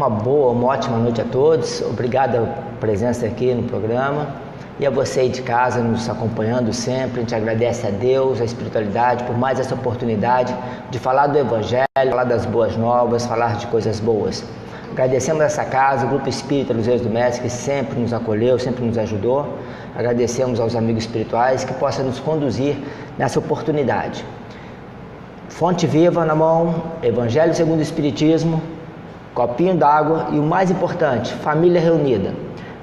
uma ótima noite a todos. Obrigado pela presença aqui no programa. E a você aí de casa nos acompanhando sempre. A gente agradece a Deus, a espiritualidade, por mais essa oportunidade de falar do Evangelho, falar das boas novas, falar de coisas boas. Agradecemos essa casa, o Grupo Espírita Luzeiros do Mestre, que sempre nos acolheu, sempre nos ajudou. Agradecemos aos amigos espirituais que possam nos conduzir nessa oportunidade. Fonte viva na mão, Evangelho segundo o Espiritismo, copinho d'água e o mais importante, família reunida.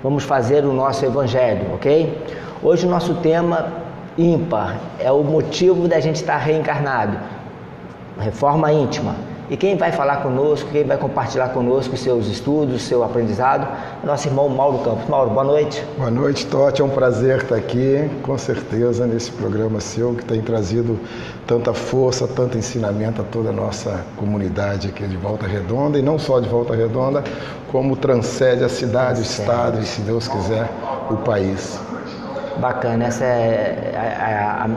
Vamos fazer o nosso Evangelho, ok? Hoje o nosso tema ímpar é o motivo da gente estar reencarnado, reforma íntima. E quem vai falar conosco, quem vai compartilhar conosco os seus estudos, o seu aprendizado, é o nosso irmão Mauro Campos. Mauro, boa noite. Boa noite, Totti. É um prazer estar aqui, com certeza, nesse programa seu, que tem trazido tanta força, tanto ensinamento a toda a nossa comunidade aqui de Volta Redonda, e não só de Volta Redonda, como transcende a cidade, o estado e, se Deus quiser, o país. Bacana, essa é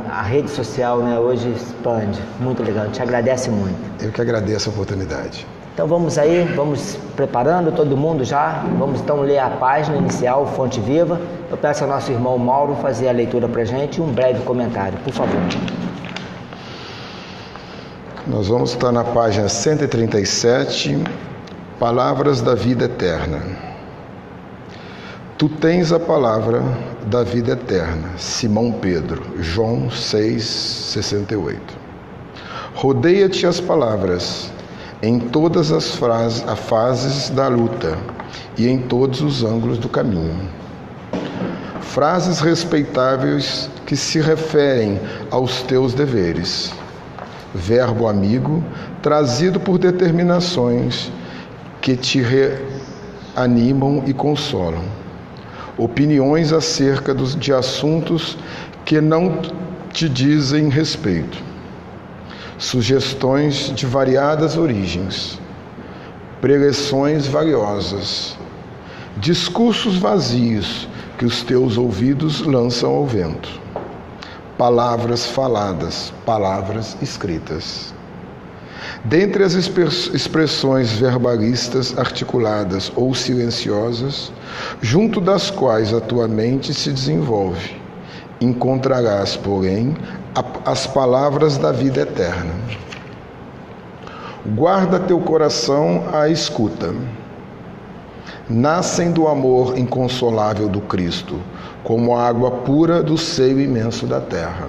a rede social, né, hoje expande, muito legal, te agradece muito. Eu que agradeço a oportunidade. Então vamos aí, vamos preparando todo mundo já, vamos então ler a página inicial, Fonte Viva. Eu peço ao nosso irmão Mauro fazer a leitura para a gente e um breve comentário, por favor. Nós vamos estar na página 137, Palavras da Vida Eterna. Tu tens a palavra da vida eterna. Simão Pedro, João 6,68. Rodeia-te as palavras em todas as fases da luta e em todos os ângulos do caminho. Frases respeitáveis que se referem aos teus deveres. Verbo amigo trazido por determinações que te reanimam e consolam. Opiniões acerca de assuntos que não te dizem respeito. Sugestões de variadas origens. Pregações valiosas. Discursos vazios que os teus ouvidos lançam ao vento. Palavras faladas, palavras escritas. Dentre as expressões verbalistas, articuladas ou silenciosas, junto das quais a tua mente se desenvolve, encontrarás, porém, as palavras da vida eterna. Guarda teu coração à escuta. Nascem do amor inconsolável do Cristo, como a água pura do seio imenso da terra.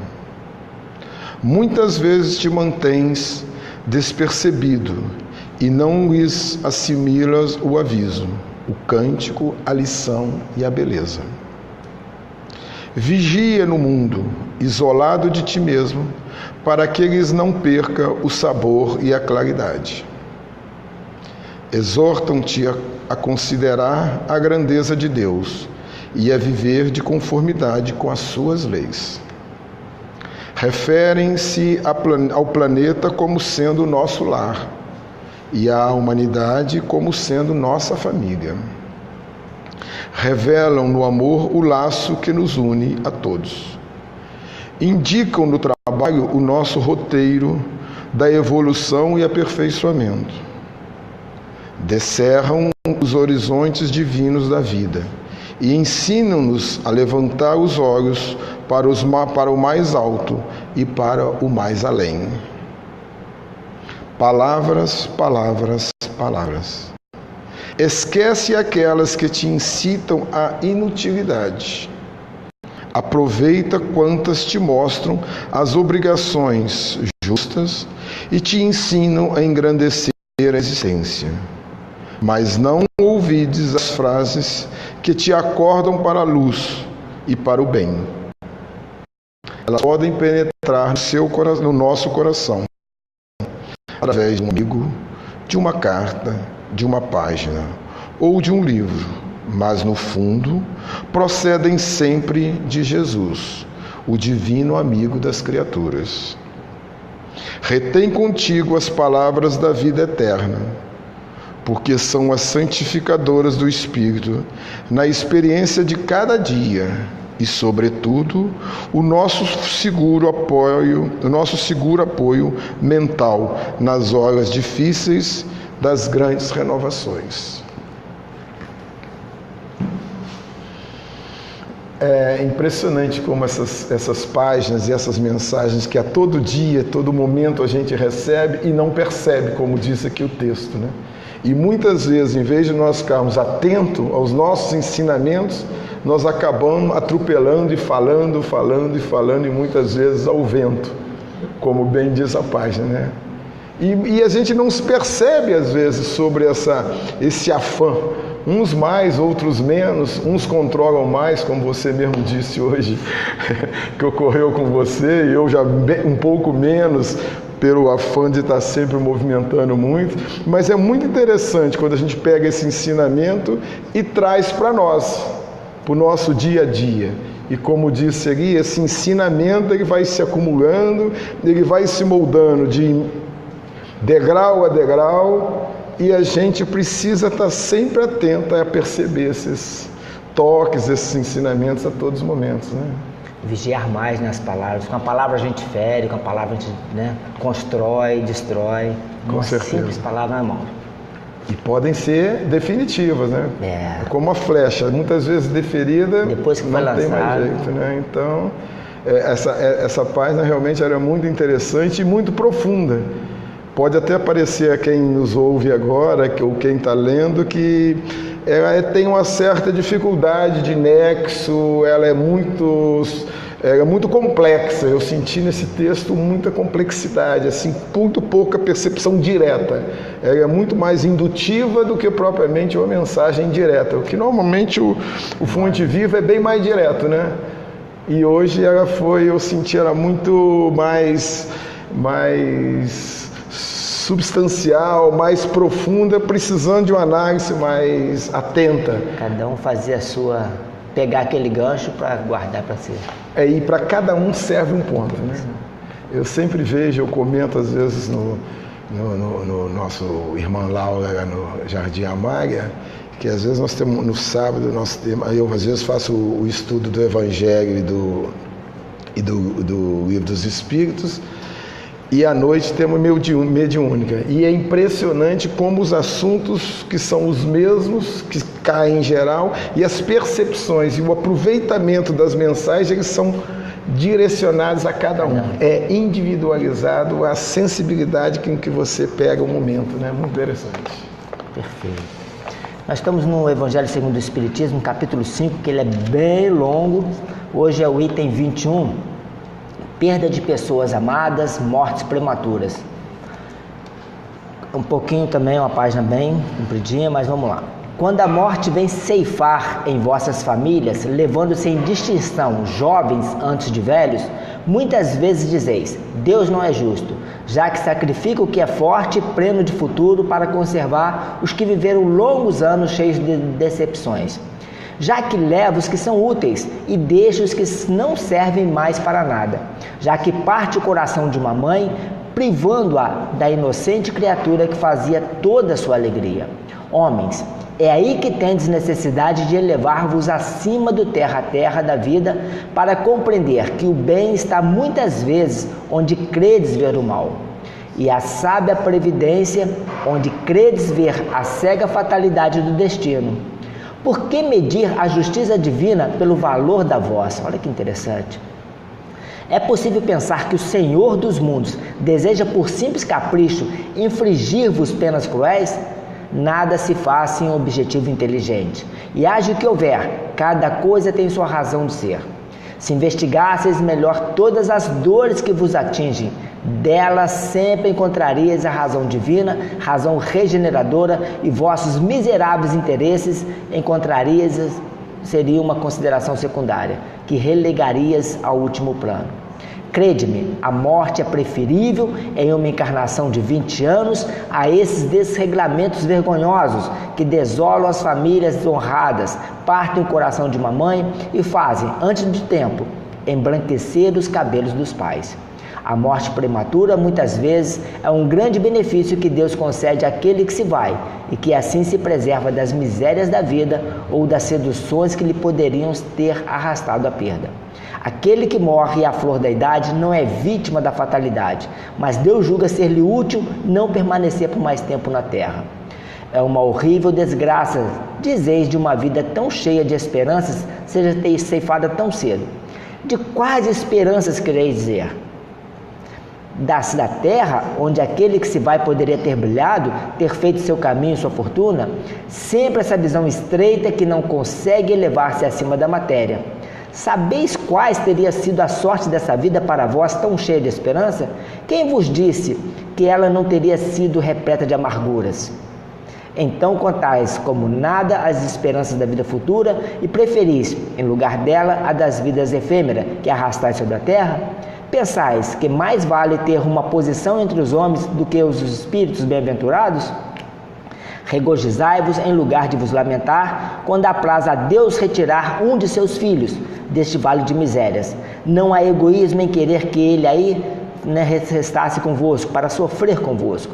Muitas vezes te mantens despercebido e não lhes assimilas o aviso, o cântico, a lição e a beleza. Vigia no mundo, isolado de ti mesmo, para que eles não percam o sabor e a claridade. Exortam-te a considerar a grandeza de Deus e a viver de conformidade com as suas leis. Referem-se ao planeta como sendo nosso lar e à humanidade como sendo nossa família. Revelam no amor o laço que nos une a todos. Indicam no trabalho o nosso roteiro da evolução e aperfeiçoamento. Descerram os horizontes divinos da vida e ensinam-nos a levantar os olhos para o mais alto e para o mais além. Palavras, palavras, palavras. Esquece aquelas que te incitam à inutilidade. Aproveita quantas te mostram as obrigações justas e te ensinam a engrandecer a existência. Mas não ouvides as frases que te acordam para a luz e para o bem. Elas podem penetrar no nosso coração, através de um amigo, de uma carta, de uma página ou de um livro, mas no fundo procedem sempre de Jesus, o divino amigo das criaturas. Retém contigo as palavras da vida eterna, porque são as santificadoras do Espírito na experiência de cada dia e, sobretudo, o nosso seguro apoio mental nas horas difíceis das grandes renovações. É impressionante como essas páginas e essas mensagens que a todo dia, todo momento a gente recebe e não percebe, como diz aqui o texto, né? E muitas vezes, em vez de nós ficarmos atentos aos nossos ensinamentos, nós acabamos atropelando e falando e muitas vezes ao vento, como bem diz a página, né? E a gente não se percebe às vezes sobre esse afã. Uns mais, outros menos, uns controlam mais, como você mesmo disse hoje, que ocorreu com você, e eu já um pouco menos, pelo afã de estar sempre movimentando muito. Mas é muito interessante quando a gente pega esse ensinamento e traz para nós, para o nosso dia a dia. E como disse ali, esse ensinamento ele vai se acumulando, ele vai se moldando de degrau a degrau, e a gente precisa estar sempre atento a perceber esses toques, esses ensinamentos a todos os momentos, né? Vigiar mais nas palavras. Com a palavra a gente fere, com a palavra a gente, né, constrói, destrói. Com uma certeza. Simples palavra na mão. E podem ser definitivas, né? É como a flecha, muitas vezes deferida, depois que não foi tem lançado, mais jeito, né? Então, essa página realmente era muito interessante e muito profunda. Pode até parecer a quem nos ouve agora, ou quem está lendo, que ela tem uma certa dificuldade de nexo, ela é muito complexa. Eu senti nesse texto muita complexidade, assim, muito pouca percepção direta. Ela é muito mais indutiva do que propriamente uma mensagem direta. O que normalmente o Fonte Viva é bem mais direto, né? E hoje eu senti ela muito mais substancial, mais profunda, precisando de uma análise mais atenta. Cada um fazia a sua, pegar aquele gancho para guardar para si. E para cada um serve um ponto, né? Eu sempre vejo, eu comento às vezes no nosso Irmã Laura, no Jardim Amália, que às vezes nós temos, no sábado, eu às vezes faço o estudo do Evangelho e do Livro dos Espíritos, e à noite temos mediúnica. E é impressionante como os assuntos que são os mesmos, que caem em geral, e as percepções e o aproveitamento das mensagens, eles são direcionados a cada um. É individualizado a sensibilidade com que você pega o momento, né? Muito interessante. Perfeito. Nós estamos no Evangelho segundo o Espiritismo, capítulo 5, que ele é bem longo. Hoje é o item 21. Perda de pessoas amadas, mortes prematuras. Um pouquinho também, uma página bem compridinha, mas vamos lá. Quando a morte vem ceifar em vossas famílias, levando-se em distinção jovens antes de velhos, muitas vezes dizeis, Deus não é justo, já que sacrifica o que é forte e pleno de futuro para conservar os que viveram longos anos cheios de decepções. Já que leva os que são úteis e deixa os que não servem mais para nada, já que parte o coração de uma mãe, privando-a da inocente criatura que fazia toda a sua alegria. Homens, é aí que tendes necessidade de elevar-vos acima do terra a terra da vida, para compreender que o bem está muitas vezes onde credes ver o mal, e a sábia previdência onde credes ver a cega fatalidade do destino. Por que medir a justiça divina pelo valor da vossa? Olha que interessante. É possível pensar que o Senhor dos mundos deseja por simples capricho infligir-vos penas cruéis? Nada se faz sem um objetivo inteligente. E haja o que houver, cada coisa tem sua razão de ser. Se investigasseis melhor todas as dores que vos atingem, delas sempre encontrarias a razão divina, razão regeneradora, e vossos miseráveis interesses seria uma consideração secundária, que relegarias ao último plano. Crede-me, a morte é preferível em uma encarnação de 20 anos a esses desregramentos vergonhosos que desolam as famílias honradas, partem o coração de uma mãe e fazem, antes do tempo, embranquecer os cabelos dos pais. A morte prematura, muitas vezes, é um grande benefício que Deus concede àquele que se vai e que assim se preserva das misérias da vida ou das seduções que lhe poderiam ter arrastado à perda. Aquele que morre à flor da idade não é vítima da fatalidade, mas Deus julga ser-lhe útil não permanecer por mais tempo na terra. É uma horrível desgraça dizeis de uma vida tão cheia de esperanças seja ceifada tão cedo? De quais esperanças quereis dizer? Das da terra, onde aquele que se vai poderia ter brilhado, ter feito seu caminho e sua fortuna? Sempre essa visão estreita que não consegue elevar-se acima da matéria. Sabeis quais teria sido a sorte dessa vida para vós tão cheia de esperança? Quem vos disse que ela não teria sido repleta de amarguras? Então contais como nada as esperanças da vida futura e preferis, em lugar dela, a das vidas efêmeras que arrastais sobre a terra? Pensais que mais vale ter uma posição entre os homens do que os espíritos bem-aventurados? Regozijai-vos em lugar de vos lamentar, quando apraz a Deus retirar um de seus filhos deste vale de misérias. Não há egoísmo em querer que ele aí restasse convosco, para sofrer convosco.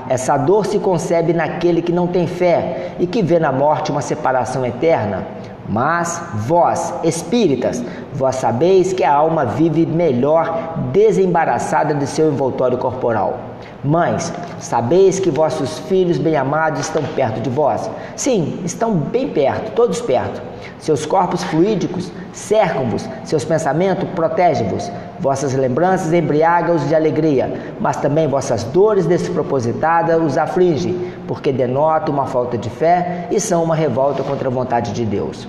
Essa dor se concebe naquele que não tem fé e que vê na morte uma separação eterna. Mas vós, espíritas, vós sabeis que a alma vive melhor desembaraçada de seu envoltório corporal. Mães, sabeis que vossos filhos bem-amados estão perto de vós? Sim, estão bem perto, todos perto. Seus corpos fluídicos cercam-vos, seus pensamentos protegem-vos. Vossas lembranças embriagam-os de alegria, mas também vossas dores despropositadas os afligem, porque denotam uma falta de fé e são uma revolta contra a vontade de Deus.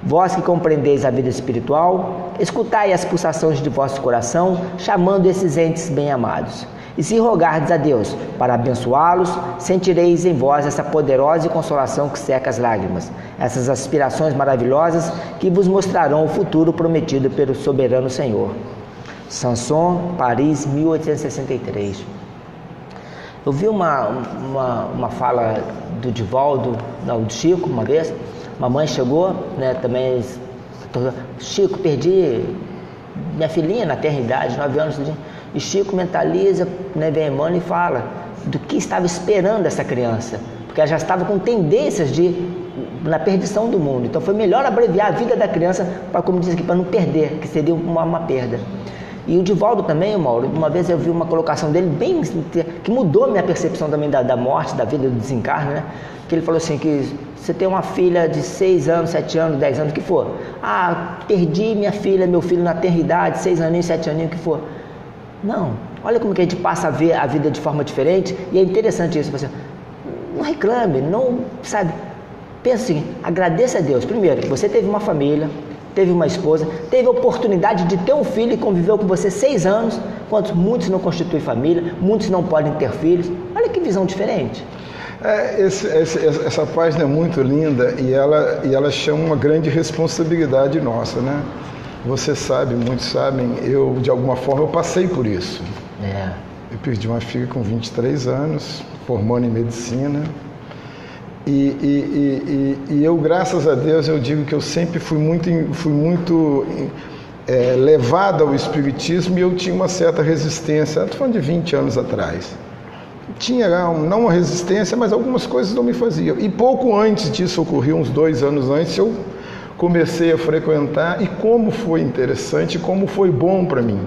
Vós que compreendeis a vida espiritual, escutai as pulsações de vosso coração, chamando esses entes bem-amados. E se rogardes a Deus para abençoá-los, sentireis em vós essa poderosa consolação que seca as lágrimas, essas aspirações maravilhosas que vos mostrarão o futuro prometido pelo soberano Senhor. Sanson, Paris, 1863. Eu vi uma fala do Divaldo, não, do Chico, uma vez. Mamãe chegou, também, Chico, perdi minha filhinha na tenra-idade, 9 anos, e Chico mentaliza, vem Emmanuel e fala do que estava esperando essa criança, porque ela já estava com tendências na perdição do mundo. Então foi melhor abreviar a vida da criança, como diz aqui, para não perder, que seria uma perda. E o Divaldo também, Mauro, uma vez eu vi uma colocação dele que mudou minha percepção também da morte, da vida, do desencarne, que ele falou assim, que você tem uma filha de 6 anos, 7 anos, 10 anos, o que for. Perdi minha filha, meu filho na tenra-idade, 6 aninhos, 7 aninhos, o que for. Não, olha como que a gente passa a ver a vida de forma diferente, e é interessante isso. Você não reclame, não, sabe, pensa assim, agradeça a Deus. Primeiro, você teve uma família, teve uma esposa, teve a oportunidade de ter um filho e conviveu com você 6 anos, enquanto muitos não constituem família, muitos não podem ter filhos. Olha que visão diferente. Essa página é muito linda e ela chama uma grande responsabilidade nossa, né? Você sabe, muitos sabem, eu de alguma forma eu passei por isso. Eu perdi uma filha com 23 anos, formando em medicina. E eu, graças a Deus, eu digo que eu sempre fui muito levado ao espiritismo e eu tinha uma certa resistência. Estou falando de 20 anos atrás. Tinha não uma resistência, mas algumas coisas não me faziam. E pouco antes disso, ocorreu uns 2 anos antes, eu comecei a frequentar, e como foi interessante, como foi bom para mim.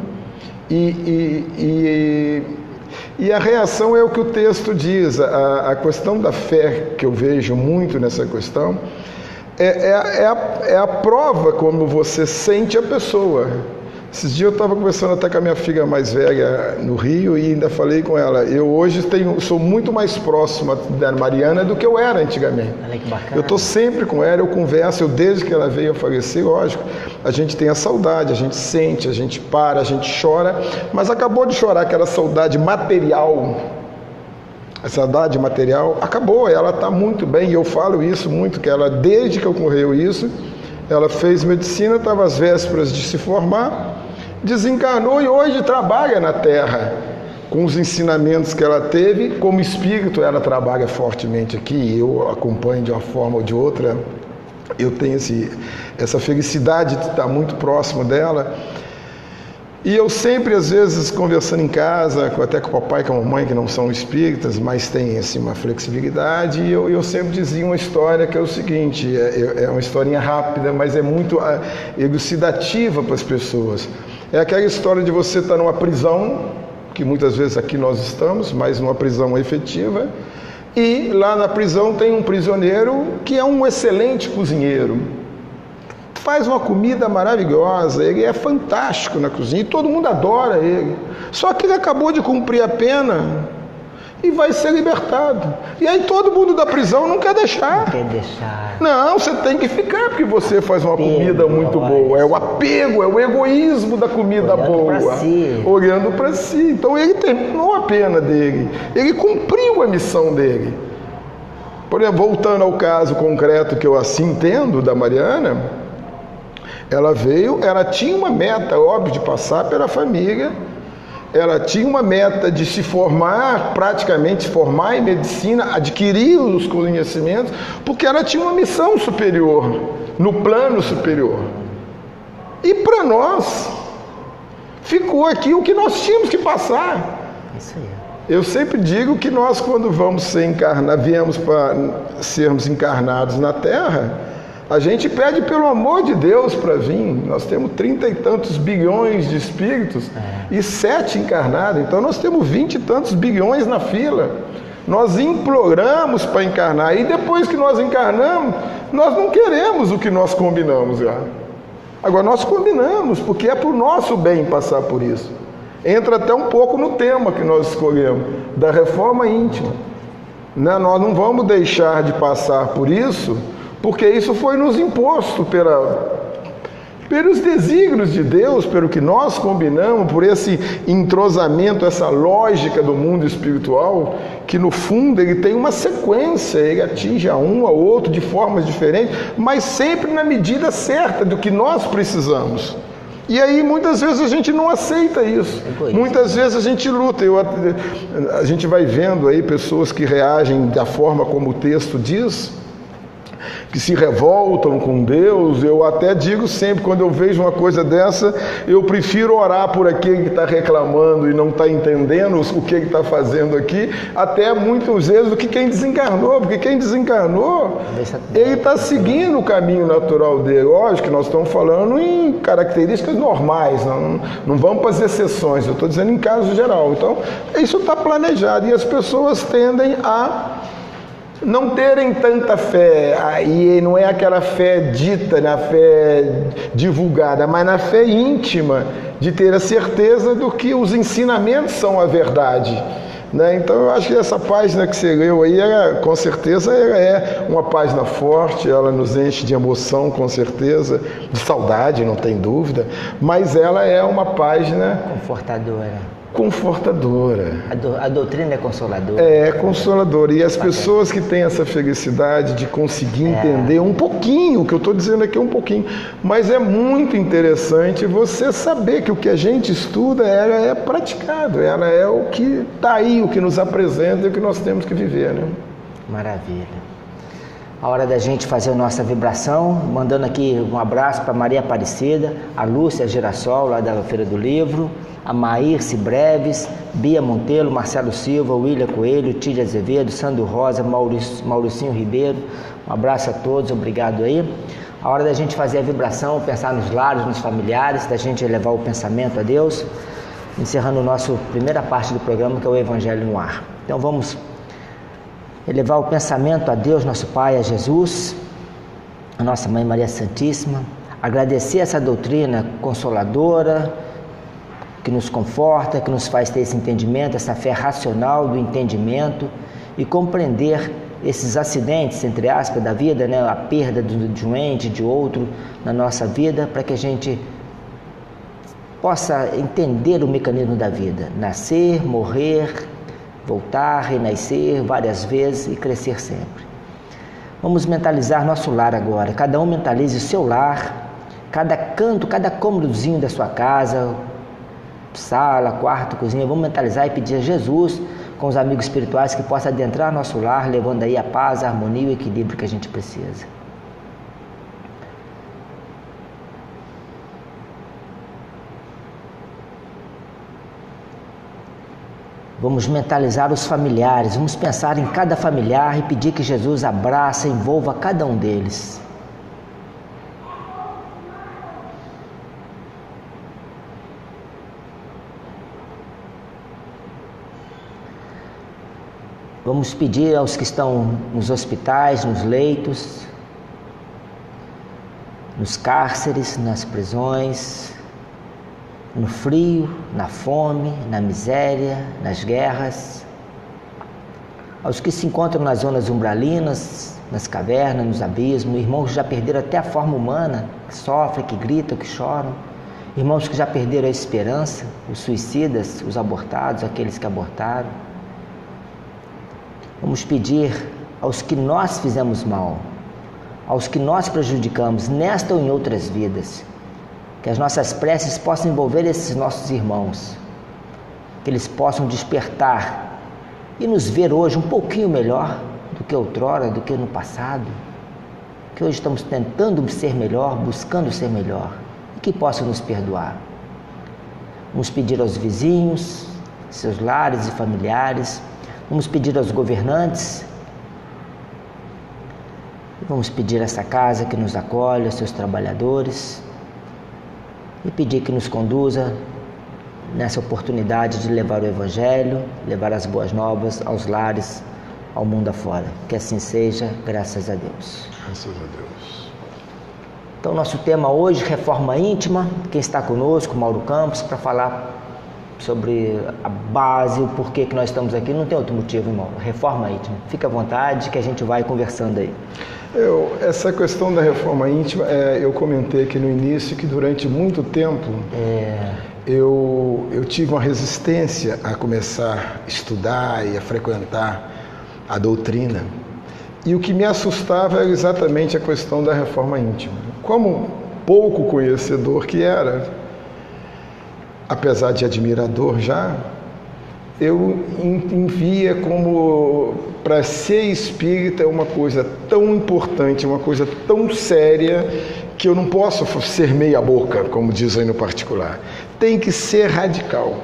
E a reação é o que o texto diz, a questão da fé, que eu vejo muito nessa questão, é a prova como você sente a pessoa. Esses dias eu estava conversando até com a minha filha mais velha no Rio e ainda falei com ela, eu hoje sou muito mais próxima da Mariana do que eu era antigamente. Olha que bacana. Eu estou sempre com ela, eu converso, desde que ela veio a falecer, lógico, a gente tem a saudade, a gente sente, a gente para, a gente chora, mas acabou de chorar aquela saudade material, a saudade material acabou, ela está muito bem, e eu falo isso muito, que ela, desde que ocorreu isso, ela fez medicina, estava às vésperas de se formar, desencarnou e hoje trabalha na Terra. Com os ensinamentos que ela teve, como espírito ela trabalha fortemente aqui, eu acompanho de uma forma ou de outra, eu tenho essa felicidade de estar muito próximo dela. E eu sempre, às vezes, conversando em casa, até com o papai e com a mamãe, que não são espíritas, mas têm uma flexibilidade, e eu sempre dizia uma história que é o seguinte, é uma historinha rápida, mas é muito elucidativa para as pessoas. É aquela história de você estar numa prisão, que muitas vezes aqui nós estamos, mas numa prisão efetiva, E lá na prisão tem um prisioneiro que é um excelente cozinheiro. Faz uma comida maravilhosa, ele é fantástico na cozinha e todo mundo adora ele. Só que ele acabou de cumprir a pena e vai ser libertado. E aí todo mundo da prisão não quer deixar. Não quer deixar. Não, você tem que ficar porque você faz uma comida muito boa. É o apego, é o egoísmo da comida boa. Olhando para si. Então ele terminou a pena dele. Ele cumpriu a missão dele. Por exemplo, voltando ao caso concreto que eu assim entendo da Mariana, ela veio, ela tinha uma meta, óbvio, de passar pela família. Ela tinha uma meta de se formar, praticamente formar em medicina, adquirir os conhecimentos, porque ela tinha uma missão superior, no plano superior. E para nós, ficou aqui o que nós tínhamos que passar. Isso aí. Eu sempre digo que nós, quando vamos ser encarnados, viemos para sermos encarnados na Terra, a gente pede pelo amor de Deus para vir. Nós temos 30 e tantos bilhões de espíritos e 7 encarnados. Então nós temos 20 e tantos bilhões na fila. Nós imploramos para encarnar. E depois que nós encarnamos, nós não queremos o que nós combinamos já. Agora nós combinamos, porque é para o nosso bem passar por isso. Entra até um pouco no tema que nós escolhemos, da reforma íntima. Nós não vamos deixar de passar por isso, porque isso foi nos imposto pelos desígnios de Deus, pelo que nós combinamos, por esse entrosamento, essa lógica do mundo espiritual, que no fundo ele tem uma sequência, ele atinge a um, a outro, de formas diferentes, mas sempre na medida certa do que nós precisamos. E aí muitas vezes a gente não aceita isso, muitas vezes a gente luta. A gente vai vendo aí pessoas que reagem da forma como o texto diz, que se revoltam com Deus. Eu até digo sempre, quando eu vejo uma coisa dessa, eu prefiro orar por aquele que está reclamando e não está entendendo o que ele está fazendo aqui, até muitas vezes do que quem desencarnou, porque quem desencarnou, ele está seguindo o caminho natural dele. Lógico que nós estamos falando em características normais, não vamos fazer exceções, eu estou dizendo em caso geral. Então, isso está planejado e as pessoas tendem a não terem tanta fé, e não é aquela fé dita, na fé divulgada, mas na fé íntima, de ter a certeza do que os ensinamentos são a verdade. Né? Então eu acho que essa página que você leu aí, com certeza ela é uma página forte, ela nos enche de emoção, com certeza, de saudade, não tem dúvida, mas ela é uma página confortadora. A doutrina é consoladora. É consoladora. E as pessoas que têm essa felicidade de conseguir entender um pouquinho, o que eu estou dizendo aqui é um pouquinho, mas é muito interessante você saber que o que a gente estuda, ela é praticado, ela é o que está aí, o que nos apresenta e o que nós temos que viver, né? Maravilha. A hora da gente fazer a nossa vibração, mandando aqui um abraço para Maria Aparecida, a Lúcia Girassol, lá da Feira do Livro, a Maírce Breves, Bia Monteiro, Marcelo Silva, William Coelho, Tídia Azevedo, Sandro Rosa, Mauricinho Ribeiro. Um abraço a todos, obrigado aí. A hora da gente fazer a vibração, pensar nos lares, nos familiares, da gente elevar o pensamento a Deus, encerrando a nossa primeira parte do programa, que é o Evangelho no Ar. Então vamos elevar o pensamento a Deus, nosso Pai, a Jesus, a nossa Mãe Maria Santíssima, agradecer essa doutrina consoladora, que nos conforta, que nos faz ter esse entendimento, essa fé racional do entendimento e compreender esses acidentes, entre aspas, da vida, né? A perda de um ente, de outro na nossa vida, para que a gente possa entender o mecanismo da vida, nascer, morrer, voltar, renascer várias vezes e crescer sempre. Vamos mentalizar nosso lar agora, cada um mentalize o seu lar, cada canto, cada cômodozinho da sua casa, sala, quarto, cozinha, vamos mentalizar e pedir a Jesus, com os amigos espirituais, que possa adentrar nosso lar, levando aí a paz, a harmonia e o equilíbrio que a gente precisa. Vamos mentalizar os familiares, vamos pensar em cada familiar e pedir que Jesus abraça e envolva cada um deles. Vamos pedir aos que estão nos hospitais, nos leitos, nos cárceres, nas prisões, no frio, na fome, na miséria, nas guerras, aos que se encontram nas zonas umbralinas, nas cavernas, nos abismos, irmãos que já perderam até a forma humana, que sofrem, que gritam, que choram, irmãos que já perderam a esperança, os suicidas, os abortados, aqueles que abortaram. Vamos pedir aos que nós fizemos mal, aos que nós prejudicamos nesta ou em outras vidas, que as nossas preces possam envolver esses nossos irmãos, que eles possam despertar e nos ver hoje um pouquinho melhor do que outrora, do que no passado, que hoje estamos tentando ser melhor, buscando ser melhor, e que possam nos perdoar. Vamos pedir aos vizinhos, seus lares e familiares, vamos pedir aos governantes, vamos pedir a essa casa que nos acolhe, aos seus trabalhadores, e pedir que nos conduza nessa oportunidade de levar o Evangelho, levar as boas novas aos lares, ao mundo afora. Que assim seja, graças a Deus. Graças a Deus. Então, nosso tema hoje, reforma íntima. Quem está conosco, Mauro Campos, para falar sobre a base, o porquê que nós estamos aqui. Não tem outro motivo, irmão. Reforma íntima. Fica à vontade que a gente vai conversando aí. Essa questão da reforma íntima, eu comentei aqui no início que durante muito tempo eu tive uma resistência a começar a estudar e a frequentar a doutrina. E o que me assustava era exatamente a questão da reforma íntima. Como pouco conhecedor que era, apesar de admirador já, eu via como para ser espírita é uma coisa tão importante, uma coisa tão séria, que eu não posso ser meia boca, como dizem no particular. Tem que ser radical.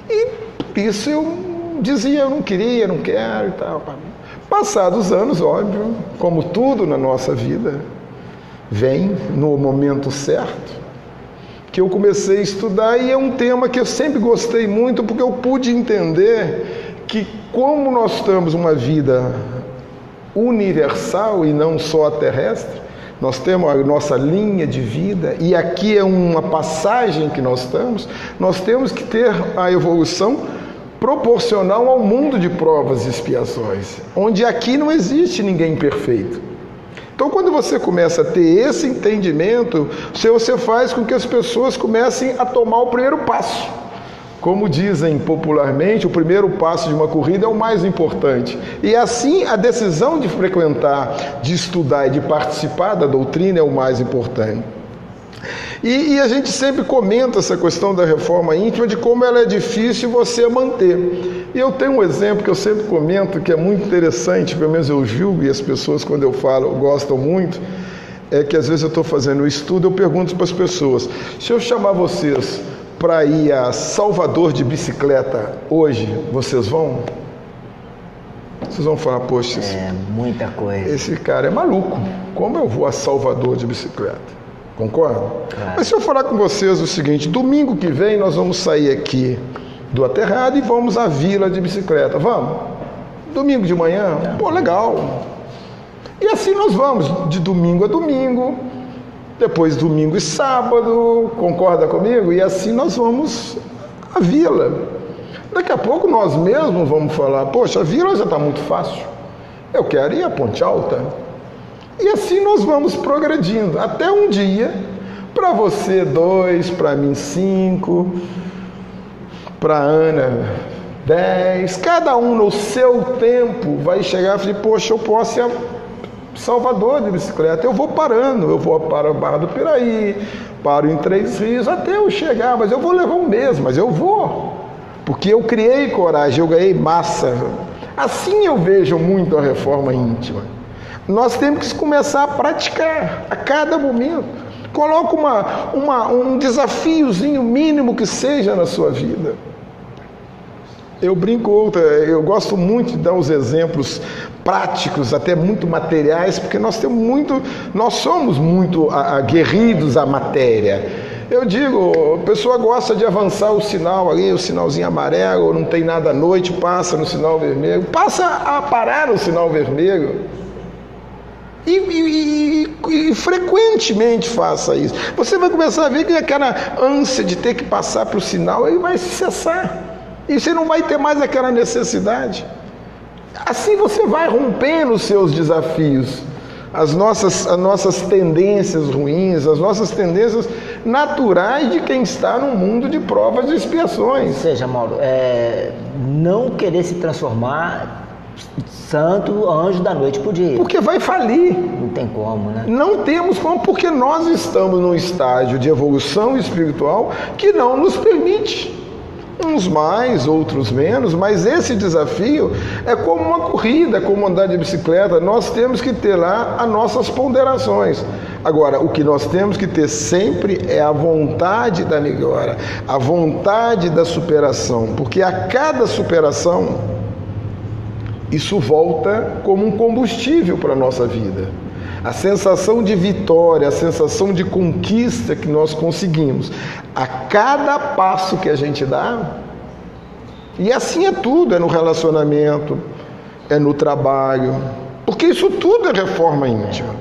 E por isso eu dizia, eu não queria, não quero e tal. Passados os anos, óbvio, como tudo na nossa vida, vem no momento certo, que eu comecei a estudar, e é um tema que eu sempre gostei muito, porque eu pude entender que como nós temos uma vida universal e não só terrestre, nós temos a nossa linha de vida, e aqui é uma passagem que nós temos que ter a evolução proporcional ao mundo de provas e expiações, onde aqui não existe ninguém perfeito. Então, quando você começa a ter esse entendimento, você faz com que as pessoas comecem a tomar o primeiro passo. Como dizem popularmente, o primeiro passo de uma corrida é o mais importante. E assim, a decisão de frequentar, de estudar e de participar da doutrina é o mais importante. E a gente sempre comenta essa questão da reforma íntima, de como ela é difícil você manter. E eu tenho um exemplo que eu sempre comento, que é muito interessante, pelo menos eu julgo, e as pessoas, quando eu falo, gostam muito, é que às vezes eu estou fazendo um estudo, eu pergunto para as pessoas: se eu chamar vocês para ir a Salvador de bicicleta hoje, vocês vão? Vocês vão falar, poxa, muita coisa. Esse cara é maluco, como eu vou a Salvador de bicicleta? Concorda? Claro. Mas se eu falar com vocês o seguinte: domingo que vem nós vamos sair aqui do aterrado e vamos à vila de bicicleta. Vamos? Domingo de manhã? Pô, legal. E assim nós vamos, de domingo a domingo, depois domingo e sábado, concorda comigo? E assim nós vamos à vila. Daqui a pouco nós mesmos vamos falar: poxa, a vila já está muito fácil, eu quero ir à Ponte Alta. E assim nós vamos progredindo, até um dia, para você 2, para mim 5, para Ana 10, cada um no seu tempo vai chegar e falar: poxa, eu posso ir a Salvador de bicicleta. Eu vou parando, eu vou para a Barra do Piraí, paro em Três Rios, até eu chegar, mas eu vou levar um mês, mas eu vou, porque eu criei coragem, eu ganhei massa. Assim eu vejo muito a reforma íntima. Nós temos que começar a praticar a cada momento. Coloca um desafiozinho mínimo que seja na sua vida. Eu brinco, eu gosto muito de dar os exemplos práticos, até muito materiais, porque nós somos muito aguerridos à matéria. Eu digo, a pessoa gosta de avançar o sinal ali, o sinalzinho amarelo, não tem nada à noite, passa no sinal vermelho, passa a parar o sinal vermelho. E frequentemente faça isso. Você vai começar a ver que aquela ânsia de ter que passar para o sinal, ele vai cessar. E você não vai ter mais aquela necessidade. Assim você vai rompendo os seus desafios. As nossas tendências ruins, as nossas tendências naturais de quem está num mundo de provas e expiações. Ou seja, Mauro, não querer se transformar santo anjo da noite pro dia. Porque vai falir. Não tem como, né? Não temos como, porque nós estamos num estágio de evolução espiritual que não nos permite. Uns mais, outros menos, mas esse desafio é como uma corrida, como andar de bicicleta. Nós temos que ter lá as nossas ponderações. Agora, o que nós temos que ter sempre é a vontade da melhora, a vontade da superação, porque a cada superação, isso volta como um combustível para a nossa vida. A sensação de vitória, a sensação de conquista que nós conseguimos a cada passo que a gente dá, e assim é tudo, é no relacionamento, é no trabalho, porque isso tudo é reforma íntima.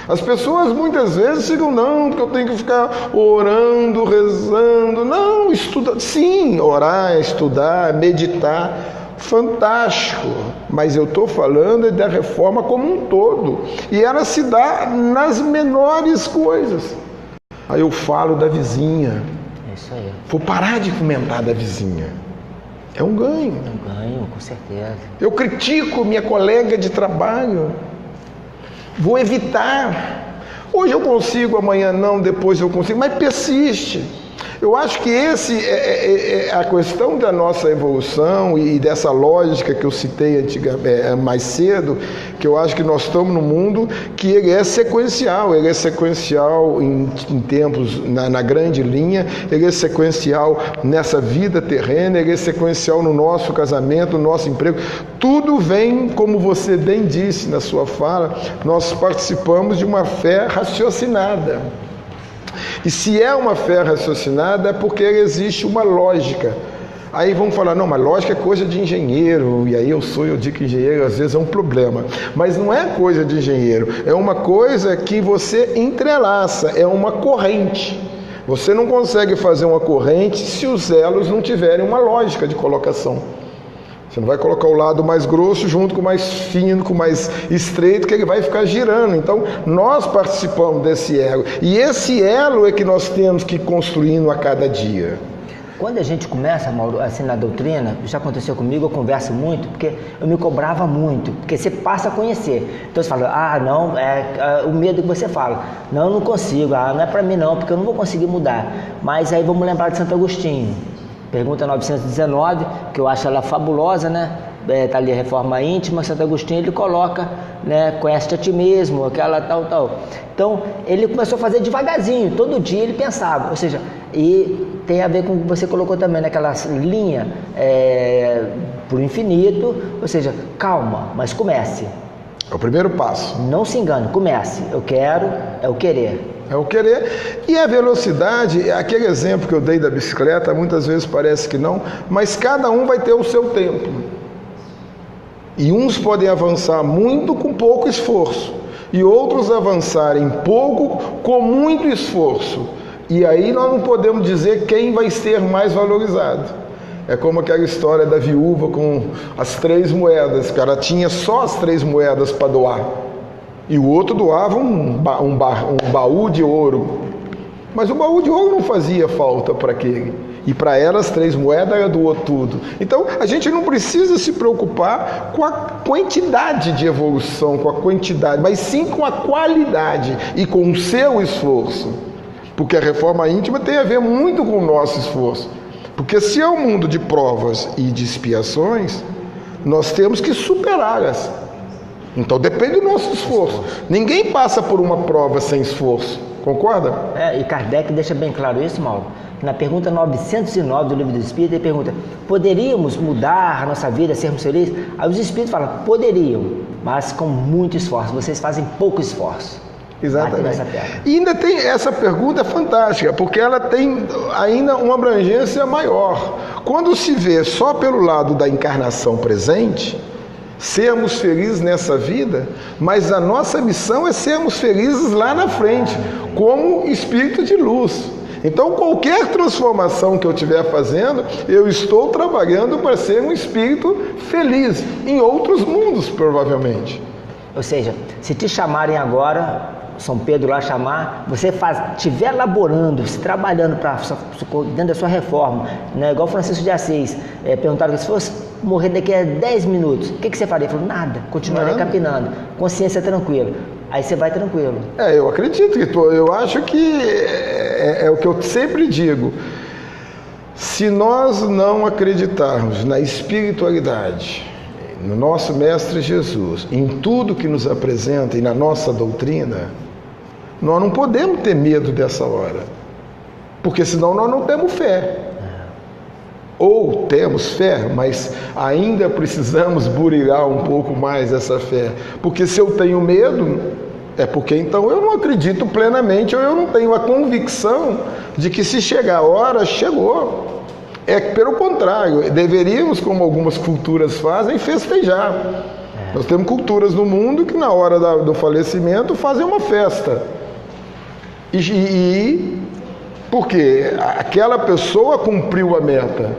As pessoas muitas vezes ficam, não, porque eu tenho que ficar orando, rezando. Não, estudar, sim, orar, estudar, meditar, fantástico, mas eu estou falando da reforma como um todo, e ela se dá nas menores coisas. Aí eu falo da vizinha, Isso aí. vou parar de comentar da vizinha, é um ganho. Um ganho, com certeza. Eu critico minha colega de trabalho, vou evitar. Hoje eu consigo, amanhã não, depois eu consigo, mas persiste. Eu acho que esse é a questão da nossa evolução e dessa lógica que eu citei mais cedo, que eu acho que nós estamos num mundo que ele é sequencial em tempos, na grande linha, ele é sequencial nessa vida terrena, ele é sequencial no nosso casamento, no nosso emprego. Tudo vem, como você bem disse na sua fala, nós participamos de uma fé raciocinada. E se é uma fé raciocinada é porque existe uma lógica. Aí vamos falar, não, mas lógica é coisa de engenheiro, e aí eu digo que engenheiro às vezes é um problema. Mas não é coisa de engenheiro, é uma coisa que você entrelaça, é uma corrente. Você não consegue fazer uma corrente se os elos não tiverem uma lógica de colocação. Você não vai colocar o lado mais grosso junto com o mais fino, com o mais estreito, que ele vai ficar girando. Então, nós participamos desse elo. E esse elo é que nós temos que ir construindo a cada dia. Quando a gente começa, Mauro, assim na doutrina, isso aconteceu comigo, eu converso muito, porque eu me cobrava muito, porque você passa a conhecer. Então você fala, não, é o medo que você fala. Não, eu não consigo, não é para mim não, porque eu não vou conseguir mudar. Mas aí vamos lembrar de Santo Agostinho. Pergunta 919, que eu acho ela fabulosa, né? Tá ali a reforma íntima, Santo Agostinho ele coloca, né? Conhece a ti mesmo, aquela tal. Então ele começou a fazer devagarzinho, todo dia ele pensava, ou seja, e tem a ver com o que você colocou também, naquela linha para o infinito, ou seja, calma, mas comece. É o primeiro passo. Não se engane, comece. Eu quero, é o querer. É o querer. E a velocidade, aquele exemplo que eu dei da bicicleta, muitas vezes parece que não, mas cada um vai ter o seu tempo. E uns podem avançar muito com pouco esforço, e outros avançarem pouco com muito esforço. E aí nós não podemos dizer quem vai ser mais valorizado. É como aquela história da viúva com as 3 moedas, que ela tinha só as 3 moedas para doar. E o outro doava um baú de ouro. Mas o baú de ouro não fazia falta para aquele. E para ela as 3 moedas ela doou tudo. Então a gente não precisa se preocupar com a quantidade de evolução, com a quantidade, mas sim com a qualidade e com o seu esforço. Porque a reforma íntima tem a ver muito com o nosso esforço. Porque se é um mundo de provas e de expiações, nós temos que superá-las. Então depende do nosso esforço. Ninguém passa por uma prova sem esforço, concorda? E Kardec deixa bem claro isso, Mauro. Na pergunta 909 do Livro dos Espíritos, ele pergunta, poderíamos mudar a nossa vida, sermos felizes? Aí os Espíritos falam, poderiam, mas com muito esforço. Vocês fazem pouco esforço. Exatamente. E ainda tem, essa pergunta é fantástica, porque ela tem ainda uma abrangência maior. Quando se vê só pelo lado da encarnação presente, sermos felizes nessa vida, mas a nossa missão é sermos felizes lá na frente, como espírito de luz. Então, qualquer transformação que eu estiver fazendo, eu estou trabalhando para ser um espírito feliz, em outros mundos, provavelmente. Ou seja, se te chamarem agora, São Pedro lá chamar, você estiver laborando, se trabalhando dentro da sua reforma, né? Igual Francisco de Assis, perguntaram que se fosse morrer daqui a 10 minutos, o que você faria? Ele falou, nada, continuaria capinando, consciência tranquila. Aí você vai tranquilo. Eu acredito que eu acho que é o que eu sempre digo. Se nós não acreditarmos na espiritualidade, no nosso Mestre Jesus, em tudo que nos apresenta e na nossa doutrina, nós não podemos ter medo dessa hora, porque senão nós não temos fé. Ou temos fé, mas ainda precisamos burilar um pouco mais essa fé, porque se eu tenho medo, é porque então eu não acredito plenamente, ou eu não tenho a convicção de que se chegar a hora, chegou. Pelo contrário, deveríamos, como algumas culturas fazem, festejar. Nós temos culturas no mundo que na hora do falecimento fazem uma festa. Porque aquela pessoa cumpriu a meta.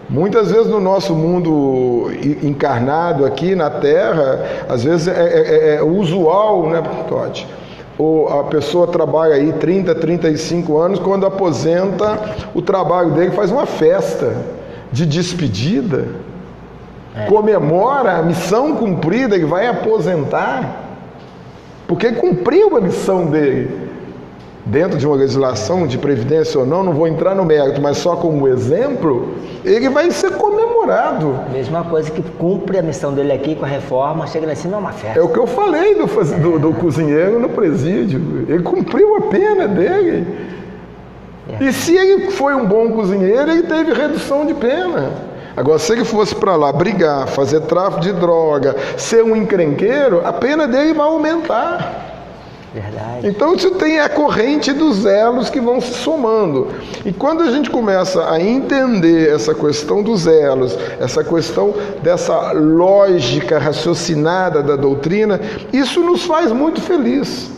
Muitas vezes no nosso mundo encarnado aqui na Terra, às vezes é usual, né, Totti? A pessoa trabalha aí 30, 35 anos, quando aposenta, o trabalho dele faz uma festa de despedida, comemora a missão cumprida, ele vai aposentar, porque cumpriu a missão dele. Dentro de uma legislação de previdência ou não vou entrar no mérito, mas só como exemplo, ele vai ser comemorado. Mesma coisa que cumpre a missão dele aqui com a reforma, chega lá em cima, é uma festa. É o que eu falei do cozinheiro no presídio. Ele cumpriu a pena dele. E se ele foi um bom cozinheiro, ele teve redução de pena. Agora, se ele fosse para lá brigar, fazer tráfico de droga, ser um encrenqueiro, a pena dele vai aumentar. Verdade. Então isso tem a corrente dos elos que vão se somando. E quando a gente começa a entender essa questão dos elos, essa questão dessa lógica raciocinada da doutrina, isso nos faz muito feliz.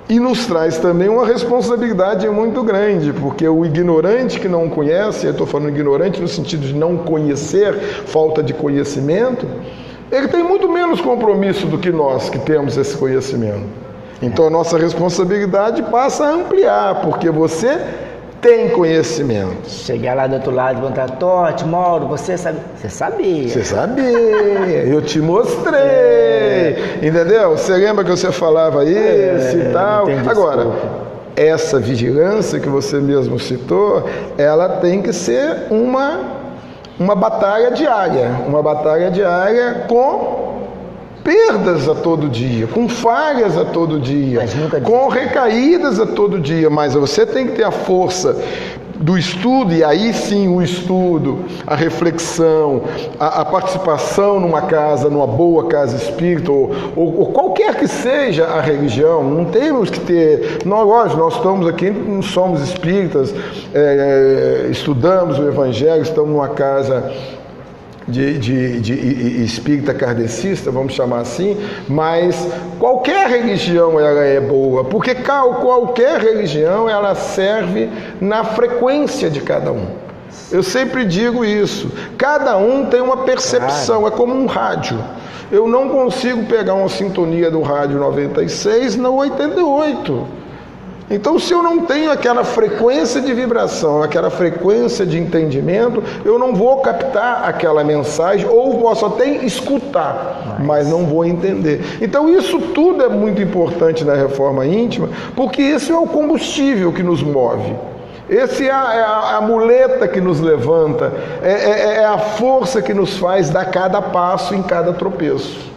E nos traz também uma responsabilidade muito grande, porque o ignorante que não conhece, eu estou falando ignorante no sentido de não conhecer, falta de conhecimento, ele tem muito menos compromisso do que nós que temos esse conhecimento. Então a nossa responsabilidade passa a ampliar, porque você tem conhecimento. Chegar lá do outro lado e perguntar, Totti, Mauro, você sabe? Você sabia. Você sabia, eu te mostrei. Entendeu? Você lembra que você falava isso e tal? Agora, essa vigilância que você mesmo citou, ela tem que ser uma batalha diária. Uma batalha diária com perdas a todo dia, com falhas a todo dia, com recaídas a todo dia, mas você tem que ter a força do estudo, e aí sim o estudo, a reflexão, a participação numa boa casa espírita, ou qualquer que seja a religião. Não temos que ter, nós estamos aqui, não somos espíritas, estudamos o Evangelho, estamos numa casa de espírita kardecista, vamos chamar assim, mas qualquer religião ela é boa, porque qualquer religião ela serve na frequência de cada um. Eu sempre digo isso, cada um tem uma percepção, é como um rádio. Eu não consigo pegar uma sintonia do rádio 96 na 88. Então, se eu não tenho aquela frequência de vibração, aquela frequência de entendimento, eu não vou captar aquela mensagem, ou posso até escutar, mas não vou entender. Então, isso tudo é muito importante na reforma íntima, porque esse é o combustível que nos move. Esse é a muleta que nos levanta, é a força que nos faz dar cada passo em cada tropeço.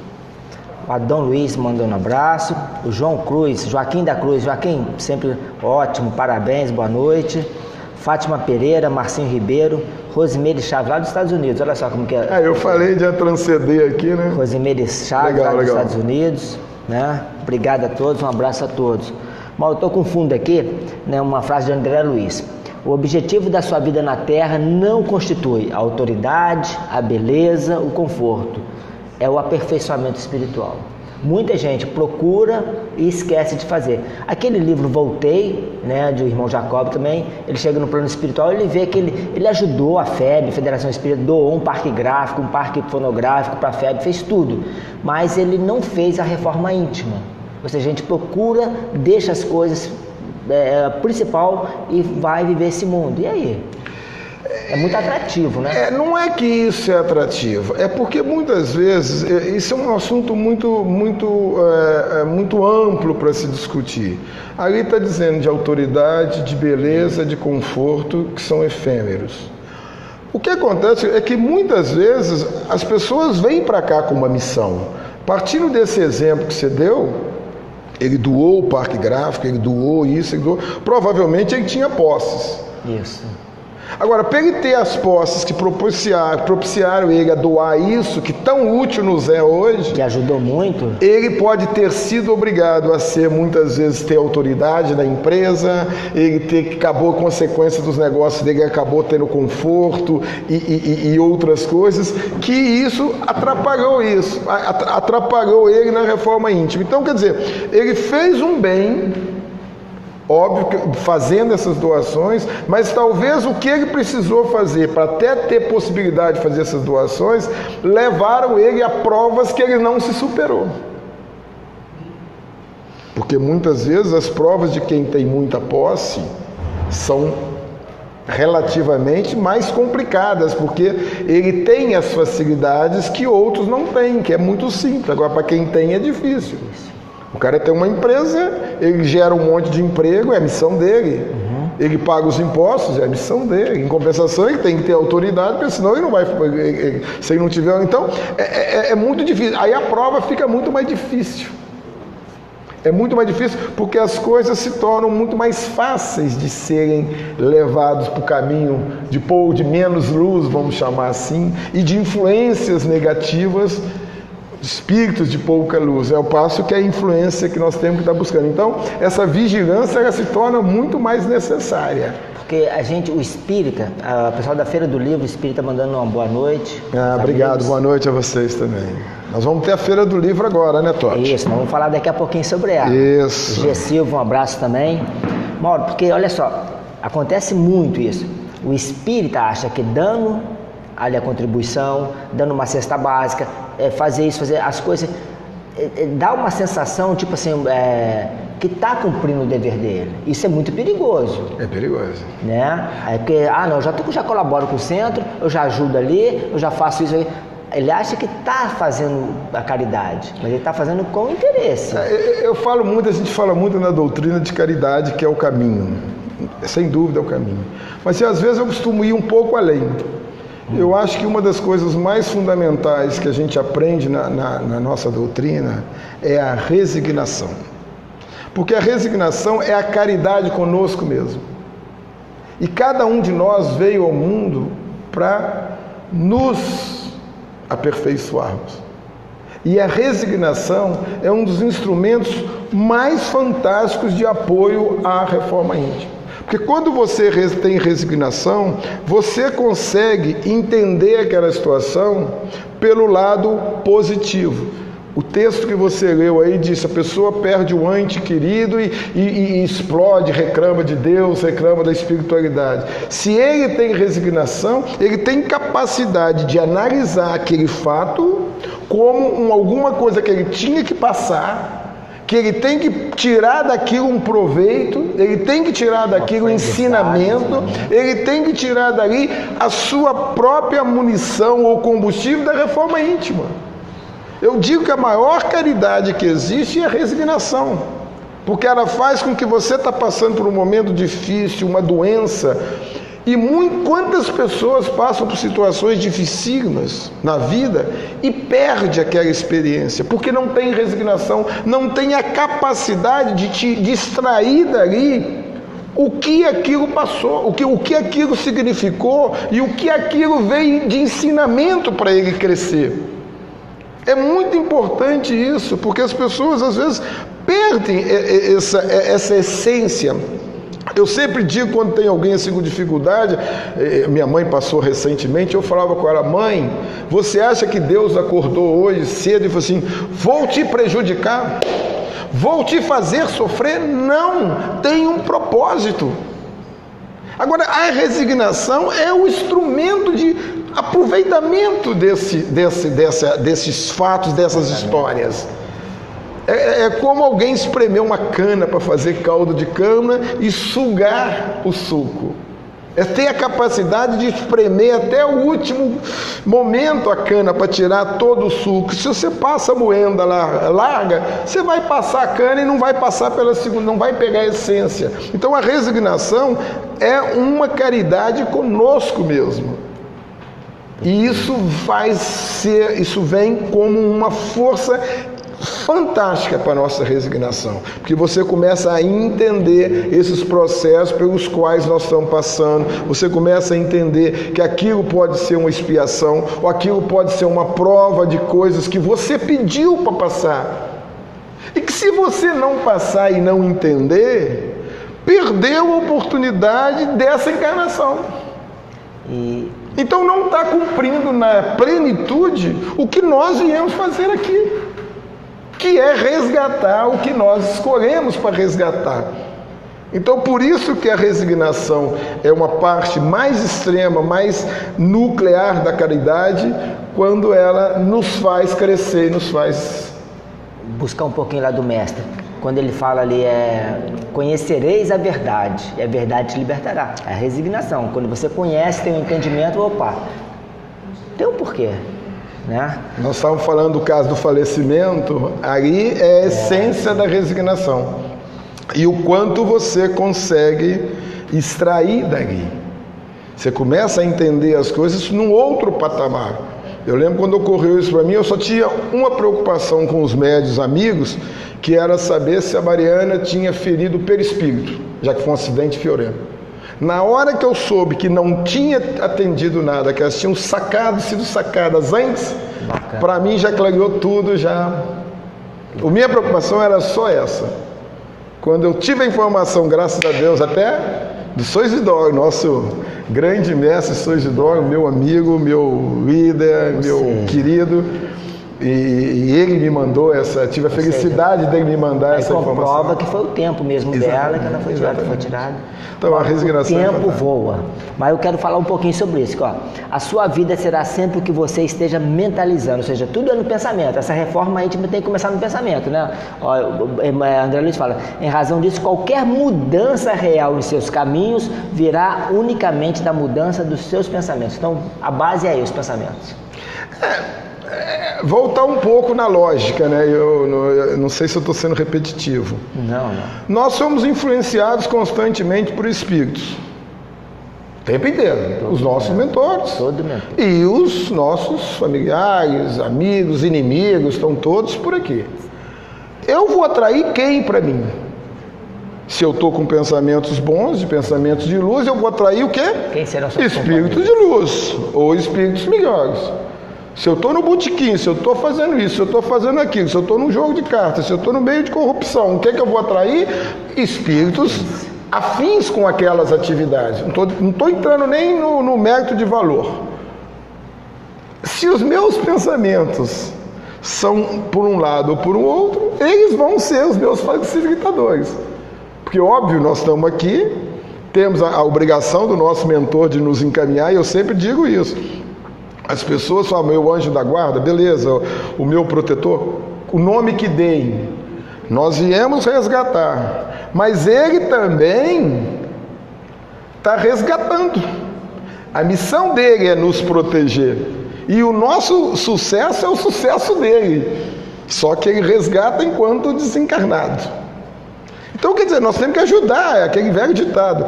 O Adão Luiz mandou um abraço, o João Cruz, Joaquim da Cruz, Joaquim, sempre ótimo, parabéns, boa noite. Fátima Pereira, Marcinho Ribeiro, Rosimeire Chaves, lá dos Estados Unidos, olha só como que é. Eu falei de transcender aqui, né? Rosimeire Chaves, lá dos Estados Unidos. né? Obrigado a todos, um abraço a todos. Mauro, eu estou com fundo aqui, né, uma frase de André Luiz. O objetivo da sua vida na Terra não constitui a autoridade, a beleza, o conforto. É o aperfeiçoamento espiritual. Muita gente procura e esquece de fazer. Aquele livro Voltei, né, do irmão Jacob também, ele chega no plano espiritual, ele vê que ele ajudou a FEB, a Federação Espírita, doou um parque gráfico, um parque fonográfico para a FEB, fez tudo. Mas ele não fez a reforma íntima. Ou seja, a gente procura, deixa as coisas principal e vai viver esse mundo. E aí? É muito atrativo, né? Não é que isso é atrativo, é porque muitas vezes isso é um assunto muito amplo para se discutir. Ali está dizendo de autoridade, de beleza, de conforto, que são efêmeros. O que acontece é que muitas vezes as pessoas vêm para cá com uma missão. Partindo desse exemplo que você deu, ele doou o parque gráfico, ele doou isso, ele doou. Provavelmente ele tinha posses. Isso. Agora, para ele ter as posses que propiciaram ele a doar isso, que tão útil nos é hoje, que ajudou muito, ele pode ter sido obrigado a ser, muitas vezes, ter autoridade na empresa, ele acabou a consequência dos negócios dele, acabou tendo conforto e outras coisas, que isso atrapalhou ele na reforma íntima. Então, quer dizer, ele fez um bem, óbvio, que fazendo essas doações, mas talvez o que ele precisou fazer para até ter possibilidade de fazer essas doações, levaram ele a provas que ele não se superou. Porque muitas vezes as provas de quem tem muita posse são relativamente mais complicadas, porque ele tem as facilidades que outros não têm, que é muito simples. Agora, para quem tem, é difícil. O cara tem uma empresa, ele gera um monte de emprego, é a missão dele. Ele paga os impostos, é a missão dele. Em compensação, ele tem que ter autoridade, porque senão ele não vai... Se ele não tiver... Então, é muito difícil. Aí a prova fica muito mais difícil. É muito mais difícil porque as coisas se tornam muito mais fáceis de serem levados para o caminho de menos luz, vamos chamar assim, e de influências negativas, espíritos de pouca luz. É o passo que é a influência que nós temos que estar buscando. Então, essa vigilância ela se torna muito mais necessária. Porque o espírita, o pessoal da Feira do Livro Espírita mandando uma boa noite. Obrigado, amigos. Boa noite a vocês também. Nós vamos ter a Feira do Livro agora, né, Totti? Isso, nós vamos falar daqui a pouquinho sobre ela. Isso. G. Silva, um abraço também. Mauro, porque olha só, acontece muito isso. O espírita acha que dando ali a contribuição, dando uma cesta básica, fazer as coisas, dá uma sensação, tipo assim, que está cumprindo o dever dele. Isso é muito perigoso. É perigoso. Né? Porque, eu já colaboro com o centro, eu já ajudo ali, eu já faço isso aí. Ele acha que está fazendo a caridade, mas ele está fazendo com interesse. A gente fala muito na doutrina de caridade, que é o caminho. Sem dúvida é o caminho. Mas às vezes eu costumo ir um pouco além. Eu acho que uma das coisas mais fundamentais que a gente aprende na nossa doutrina é a resignação. Porque a resignação é a caridade conosco mesmo. E cada um de nós veio ao mundo para nos aperfeiçoarmos. E a resignação é um dos instrumentos mais fantásticos de apoio à reforma íntima. Porque quando você tem resignação, você consegue entender aquela situação pelo lado positivo. O texto que você leu aí diz: a pessoa perde o ente querido e explode, reclama de Deus, reclama da espiritualidade. Se ele tem resignação, ele tem capacidade de analisar aquele fato como alguma coisa que ele tinha que passar, que ele tem que tirar daquilo um proveito, ele tem que tirar daquilo um ensinamento, ele tem que tirar dali a sua própria munição ou combustível da reforma íntima. Eu digo que a maior caridade que existe é a resignação, porque ela faz com que você está passando por um momento difícil, uma doença, e quantas pessoas passam por situações dificílimas na vida e perde aquela experiência, porque não tem resignação, não tem a capacidade de te extrair dali o que aquilo passou, o que aquilo significou e o que aquilo veio de ensinamento para ele crescer. É muito importante isso, porque as pessoas às vezes perdem essa essência. Eu sempre digo, quando tem alguém assim com dificuldade, minha mãe passou recentemente, eu falava com ela: mãe, você acha que Deus acordou hoje cedo e falou assim, vou te prejudicar? Vou te fazer sofrer? Não, tem um propósito. Agora, a resignação é o instrumento de aproveitamento desses fatos, dessas histórias. É como alguém espremer uma cana para fazer caldo de cana e sugar o suco. É ter a capacidade de espremer até o último momento a cana para tirar todo o suco. Se você passa a moenda larga, você vai passar a cana e não vai passar pela segunda, não vai pegar a essência. Então a resignação é uma caridade conosco mesmo. E isso vem como uma força fantástica para a nossa resignação, porque você começa a entender esses processos pelos quais nós estamos passando, você começa a entender que aquilo pode ser uma expiação, ou aquilo pode ser uma prova de coisas que você pediu para passar, e que se você não passar e não entender, perdeu a oportunidade dessa encarnação. Então não está cumprindo na plenitude o que nós viemos fazer aqui, que é resgatar o que nós escolhemos para resgatar. Então, por isso que a resignação é uma parte mais extrema, mais nuclear da caridade, quando ela nos faz crescer, nos faz... Buscar um pouquinho lá do mestre. Quando ele fala ali, conhecereis a verdade, e a verdade te libertará. É a resignação. Quando você conhece, tem um entendimento, opa, tem um porquê. Né? Nós estávamos falando do caso do falecimento, aí é a essência da resignação. E o quanto você consegue extrair dali. Você começa a entender as coisas num outro patamar. Eu lembro quando ocorreu isso para mim, eu só tinha uma preocupação com os médios amigos, que era saber se a Mariana tinha ferido o perispírito, já que foi um acidente fiorento. Na hora que eu soube que não tinha atendido nada, que elas tinham sido sacadas antes, para mim já clareou tudo, já. A minha preocupação era só essa. Quando eu tive a informação, graças a Deus, até do São Isidoro, nosso grande mestre São Isidoro, meu amigo, meu líder, meu querido, e ele me mandou tive a felicidade dele me mandar essa informação. Comprova que foi o tempo mesmo dela que ela foi tirada. Então a resignação. O tempo voa. Mas eu quero falar um pouquinho sobre isso. Ó. A sua vida será sempre o que você esteja mentalizando, ou seja, tudo é no pensamento. Essa reforma íntima tem que começar no pensamento, né? Ó, André Luiz fala, em razão disso, qualquer mudança real em seus caminhos virá unicamente da mudança dos seus pensamentos. Então, a base é aí, os pensamentos. Voltar um pouco na lógica, né? Eu não sei se eu estou sendo repetitivo. Não. Nós somos influenciados constantemente por espíritos. O tempo inteiro. Os nossos mentores. Todo mentor. E os nossos familiares, amigos, inimigos, estão todos por aqui. Eu vou atrair quem para mim? Se eu estou com pensamentos bons, de pensamentos de luz, eu vou atrair o quê? Quem serão seus espíritos de luz ou espíritos melhores. Se eu estou no botequim, se eu estou fazendo isso, se eu estou fazendo aquilo, se eu estou num jogo de cartas, se eu estou no meio de corrupção, o que é que eu vou atrair? Espíritos afins com aquelas atividades. Não estou entrando nem no mérito de valor. Se os meus pensamentos são por um lado ou por um outro, eles vão ser os meus facilitadores. Porque, óbvio, nós estamos aqui, temos a obrigação do nosso mentor de nos encaminhar, e eu sempre digo isso. As pessoas falam, meu anjo da guarda, beleza, o meu protetor, o nome que deem, nós viemos resgatar, mas ele também está resgatando. A missão dele é nos proteger, e o nosso sucesso é o sucesso dele, só que ele resgata enquanto desencarnado. Então, quer dizer, nós temos que ajudar, é aquele velho ditado,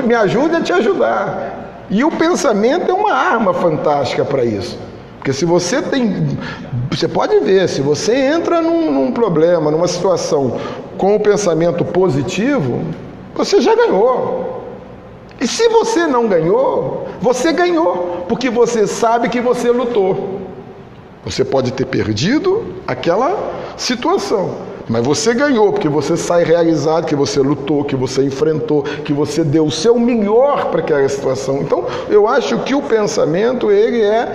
me ajude a te ajudar. E o pensamento é uma arma fantástica para isso. Porque se você você pode ver, se você entra num problema, numa situação com o pensamento positivo, você já ganhou. E se você não ganhou, você ganhou, porque você sabe que você lutou. Você pode ter perdido aquela situação, mas você ganhou, porque você sai realizado, que você lutou, que você enfrentou, que você deu o seu melhor para aquela situação. Então, eu acho que o pensamento, ele é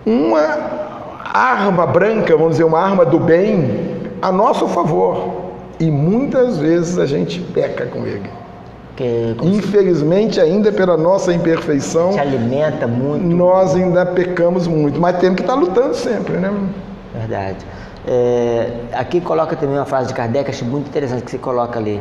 uma arma branca, vamos dizer, uma arma do bem a nosso favor. E muitas vezes a gente peca com ele. Infelizmente, ainda pela nossa imperfeição, se alimenta muito. Nós ainda pecamos muito, mas temos que estar lutando sempre, né? Verdade. Aqui coloca também uma frase de Kardec, acho muito interessante que você coloca ali.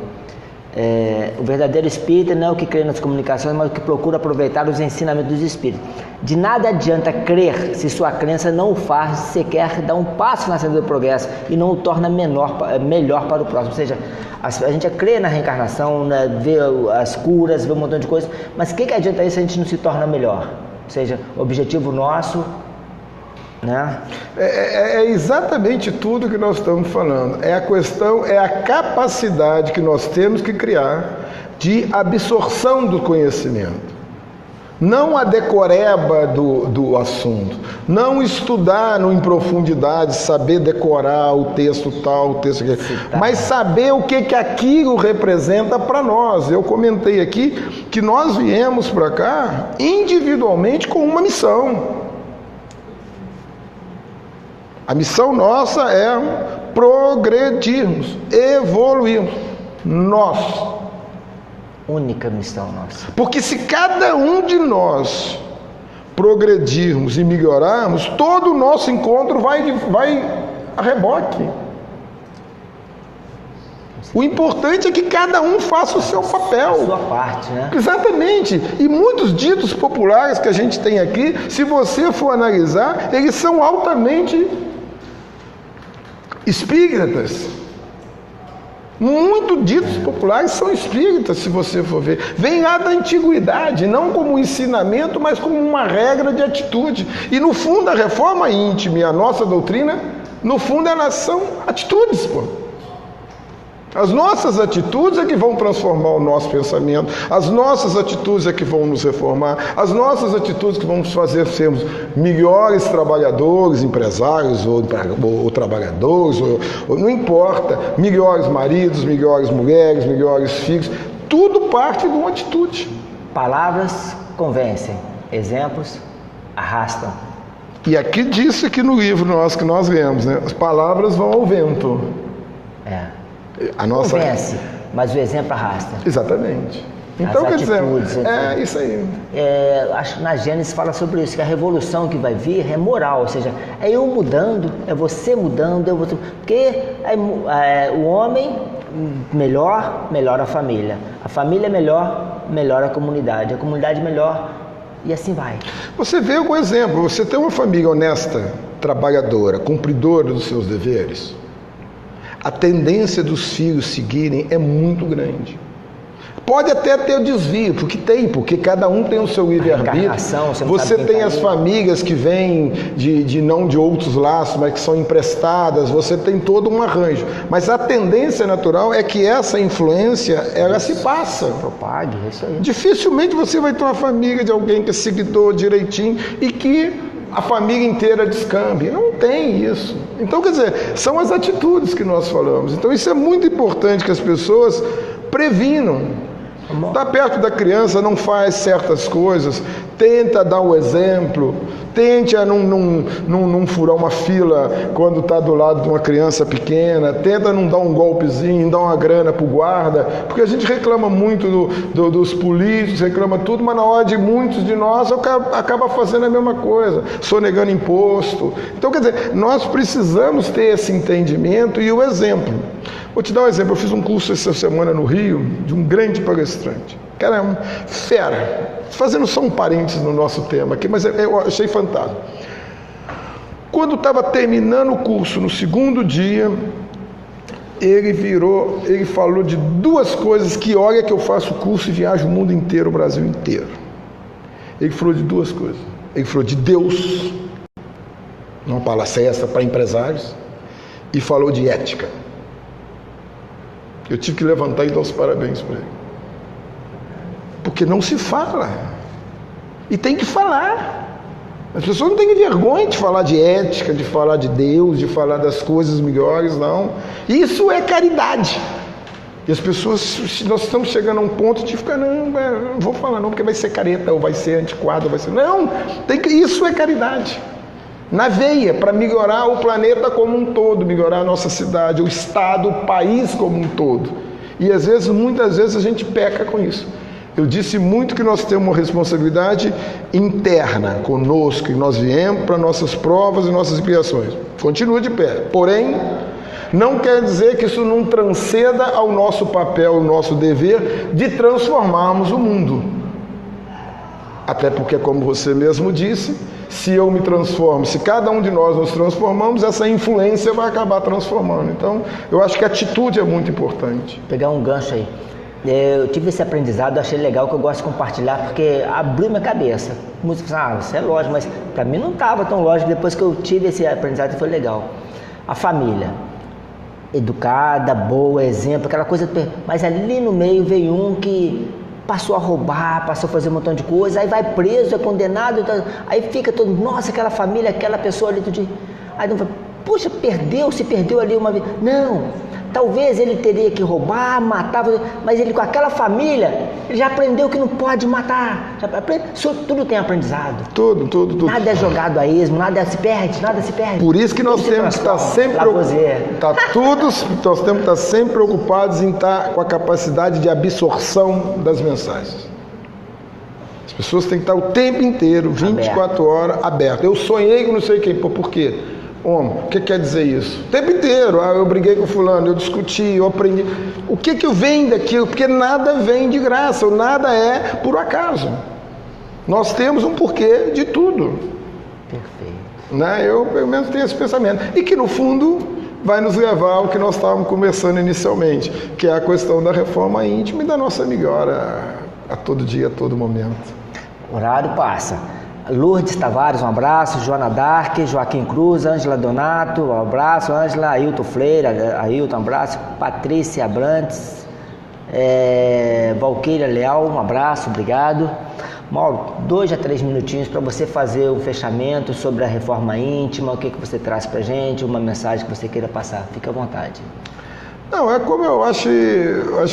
O verdadeiro espírita não é o que crê nas comunicações, mas o que procura aproveitar os ensinamentos dos espíritos. De nada adianta crer se sua crença não o faz sequer dar um passo na senda do progresso e não o torna melhor para o próximo. Ou seja, a gente crê na reencarnação, né, vê as curas, vê um montão de coisas, mas o que adianta isso se a gente não se torna melhor? Ou seja, o objetivo nosso, né? É exatamente tudo que nós estamos falando. É a questão, é a capacidade que nós temos que criar de absorção do conhecimento. Não a decoreba do assunto. Não estudar em profundidade, saber decorar o texto tal, o texto aquele. Mas saber o que aquilo representa para nós. Eu comentei aqui que nós viemos para cá individualmente com uma missão. A missão nossa é progredirmos, evoluirmos. Nós. Única missão nossa. Porque se cada um de nós progredirmos e melhorarmos, todo o nosso encontro vai a reboque. O importante é que cada um faça o seu papel. A sua parte, né? Exatamente. E muitos ditos populares que a gente tem aqui, se você for analisar, eles são altamente espíritas. Muitos ditos populares são espíritas, se você for ver. Vem lá da antiguidade, não como um ensinamento, mas como uma regra de atitude. E no fundo a reforma íntima e a nossa doutrina, no fundo elas são atitudes, pô. As nossas atitudes é que vão transformar o nosso pensamento, as nossas atitudes é que vão nos reformar, as nossas atitudes que vão nos fazer sermos melhores trabalhadores, empresários ou trabalhadores, ou não importa, melhores maridos, melhores mulheres, melhores filhos, tudo parte de uma atitude. Palavras convencem, exemplos arrastam. E aqui disse aqui no livro nosso que nós lemos, né? As palavras vão ao vento. A nossa... Convence, mas o exemplo arrasta. Exatamente. Então, quer dizer, isso aí. Acho que na Gênesis fala sobre isso, que a revolução que vai vir é moral, ou seja, é eu mudando, é você mudando, porque o homem melhora a família melhora a comunidade melhor, e assim vai. Você vê algum exemplo, você tem uma família honesta, trabalhadora, cumpridora dos seus deveres, a tendência dos filhos seguirem é muito grande. Pode até ter o desvio, porque cada um tem o seu livre-arbítrio. Você tem as famílias que vêm não de outros laços, mas que são emprestadas, você tem todo um arranjo. Mas a tendência natural é que essa influência, ela se passa. Propague, isso aí. Dificilmente você vai ter uma família de alguém que é seguidor direitinho e que a família inteira descambe. Não tem isso. Então, quer dizer, são as atitudes que nós falamos. Então, isso é muito importante que as pessoas previnam. Está perto da criança, não faz certas coisas, tenta dar o exemplo, tente a não furar uma fila quando está do lado de uma criança pequena, tenta não dar um golpezinho, dar uma grana para o guarda, porque a gente reclama muito dos políticos, reclama tudo, mas na hora de muitos de nós acaba fazendo a mesma coisa, sonegando imposto. Então, quer dizer, nós precisamos ter esse entendimento e o exemplo. Vou te dar um exemplo, eu fiz um curso essa semana no Rio, de um grande palestrante. Cara, é um fera. Fazendo só um parênteses no nosso tema aqui, mas eu achei fantástico. Quando estava terminando o curso, no segundo dia, ele falou de duas coisas que, olha que eu faço curso e viajo o mundo inteiro, o Brasil inteiro. Ele falou de duas coisas. Ele falou de Deus, uma palestra para empresários, e falou de ética. Eu tive que levantar e dar os parabéns para ele. Porque não se fala. E tem que falar. As pessoas não têm vergonha de falar de ética, de falar de Deus, de falar das coisas melhores, não. Isso é caridade. E as pessoas, nós estamos chegando a um ponto de ficar, não vou falar não, porque vai ser careta, ou vai ser antiquado, ou vai ser... Não, isso é caridade. Na veia, para melhorar o planeta como um todo, melhorar a nossa cidade, o estado, o país como um todo. E às vezes, muitas vezes, a gente peca com isso. Eu disse muito que nós temos uma responsabilidade interna conosco, e nós viemos para nossas provas e nossas expiações. Continua de pé. Porém, não quer dizer que isso não transcenda ao nosso papel, ao nosso dever de transformarmos o mundo. Até porque, como você mesmo disse, se eu me transformo, se cada um de nós nos transformamos, essa influência vai acabar transformando. Então, eu acho que a atitude é muito importante. Vou pegar um gancho aí. Eu tive esse aprendizado, achei legal, que eu gosto de compartilhar, porque abriu minha cabeça. Muitos falam, isso é lógico, mas para mim não estava tão lógico. Depois que eu tive esse aprendizado, foi legal. A família, educada, boa, exemplo, aquela coisa, mas ali no meio veio um que passou a roubar, passou a fazer um montão de coisa, aí vai preso, é condenado, aí fica todo, nossa, aquela família, aquela pessoa ali, tudo. Aí não vai, puxa, se perdeu ali uma vez. Não. Talvez ele teria que roubar, matar, mas ele com aquela família, ele já aprendeu que não pode matar. Tudo tem aprendizado. Tudo. Nada é jogado a esmo, nada se perde. Por isso que nós temos que estar sempre nós temos que estar sempre preocupados em estar com a capacidade de absorção das mensagens. As pessoas têm que estar o tempo inteiro, 24 horas, aberto. Eu sonhei com não sei quem, por quê? Homem, o que quer dizer isso? O tempo inteiro, eu briguei com fulano, eu discuti, eu aprendi. O que vem daquilo? Porque nada vem de graça, nada é por acaso. Nós temos um porquê de tudo. Perfeito. Né? Eu pelo menos tenho esse pensamento. E que no fundo vai nos levar ao que nós estávamos conversando inicialmente, que é a questão da reforma íntima e da nossa melhora a todo dia, a todo momento. O horário passa. Lourdes Tavares, um abraço. Joana Dark, Joaquim Cruz, Ângela Donato, um abraço. Ângela, Ailton Freira, Ailton, um abraço. Patrícia Abrantes, Valqueira Leal, um abraço, obrigado. Mauro, 2 a 3 minutinhos para você fazer o fechamento sobre a reforma íntima, o que você traz para a gente, uma mensagem que você queira passar. Fique à vontade. Não, é como eu acho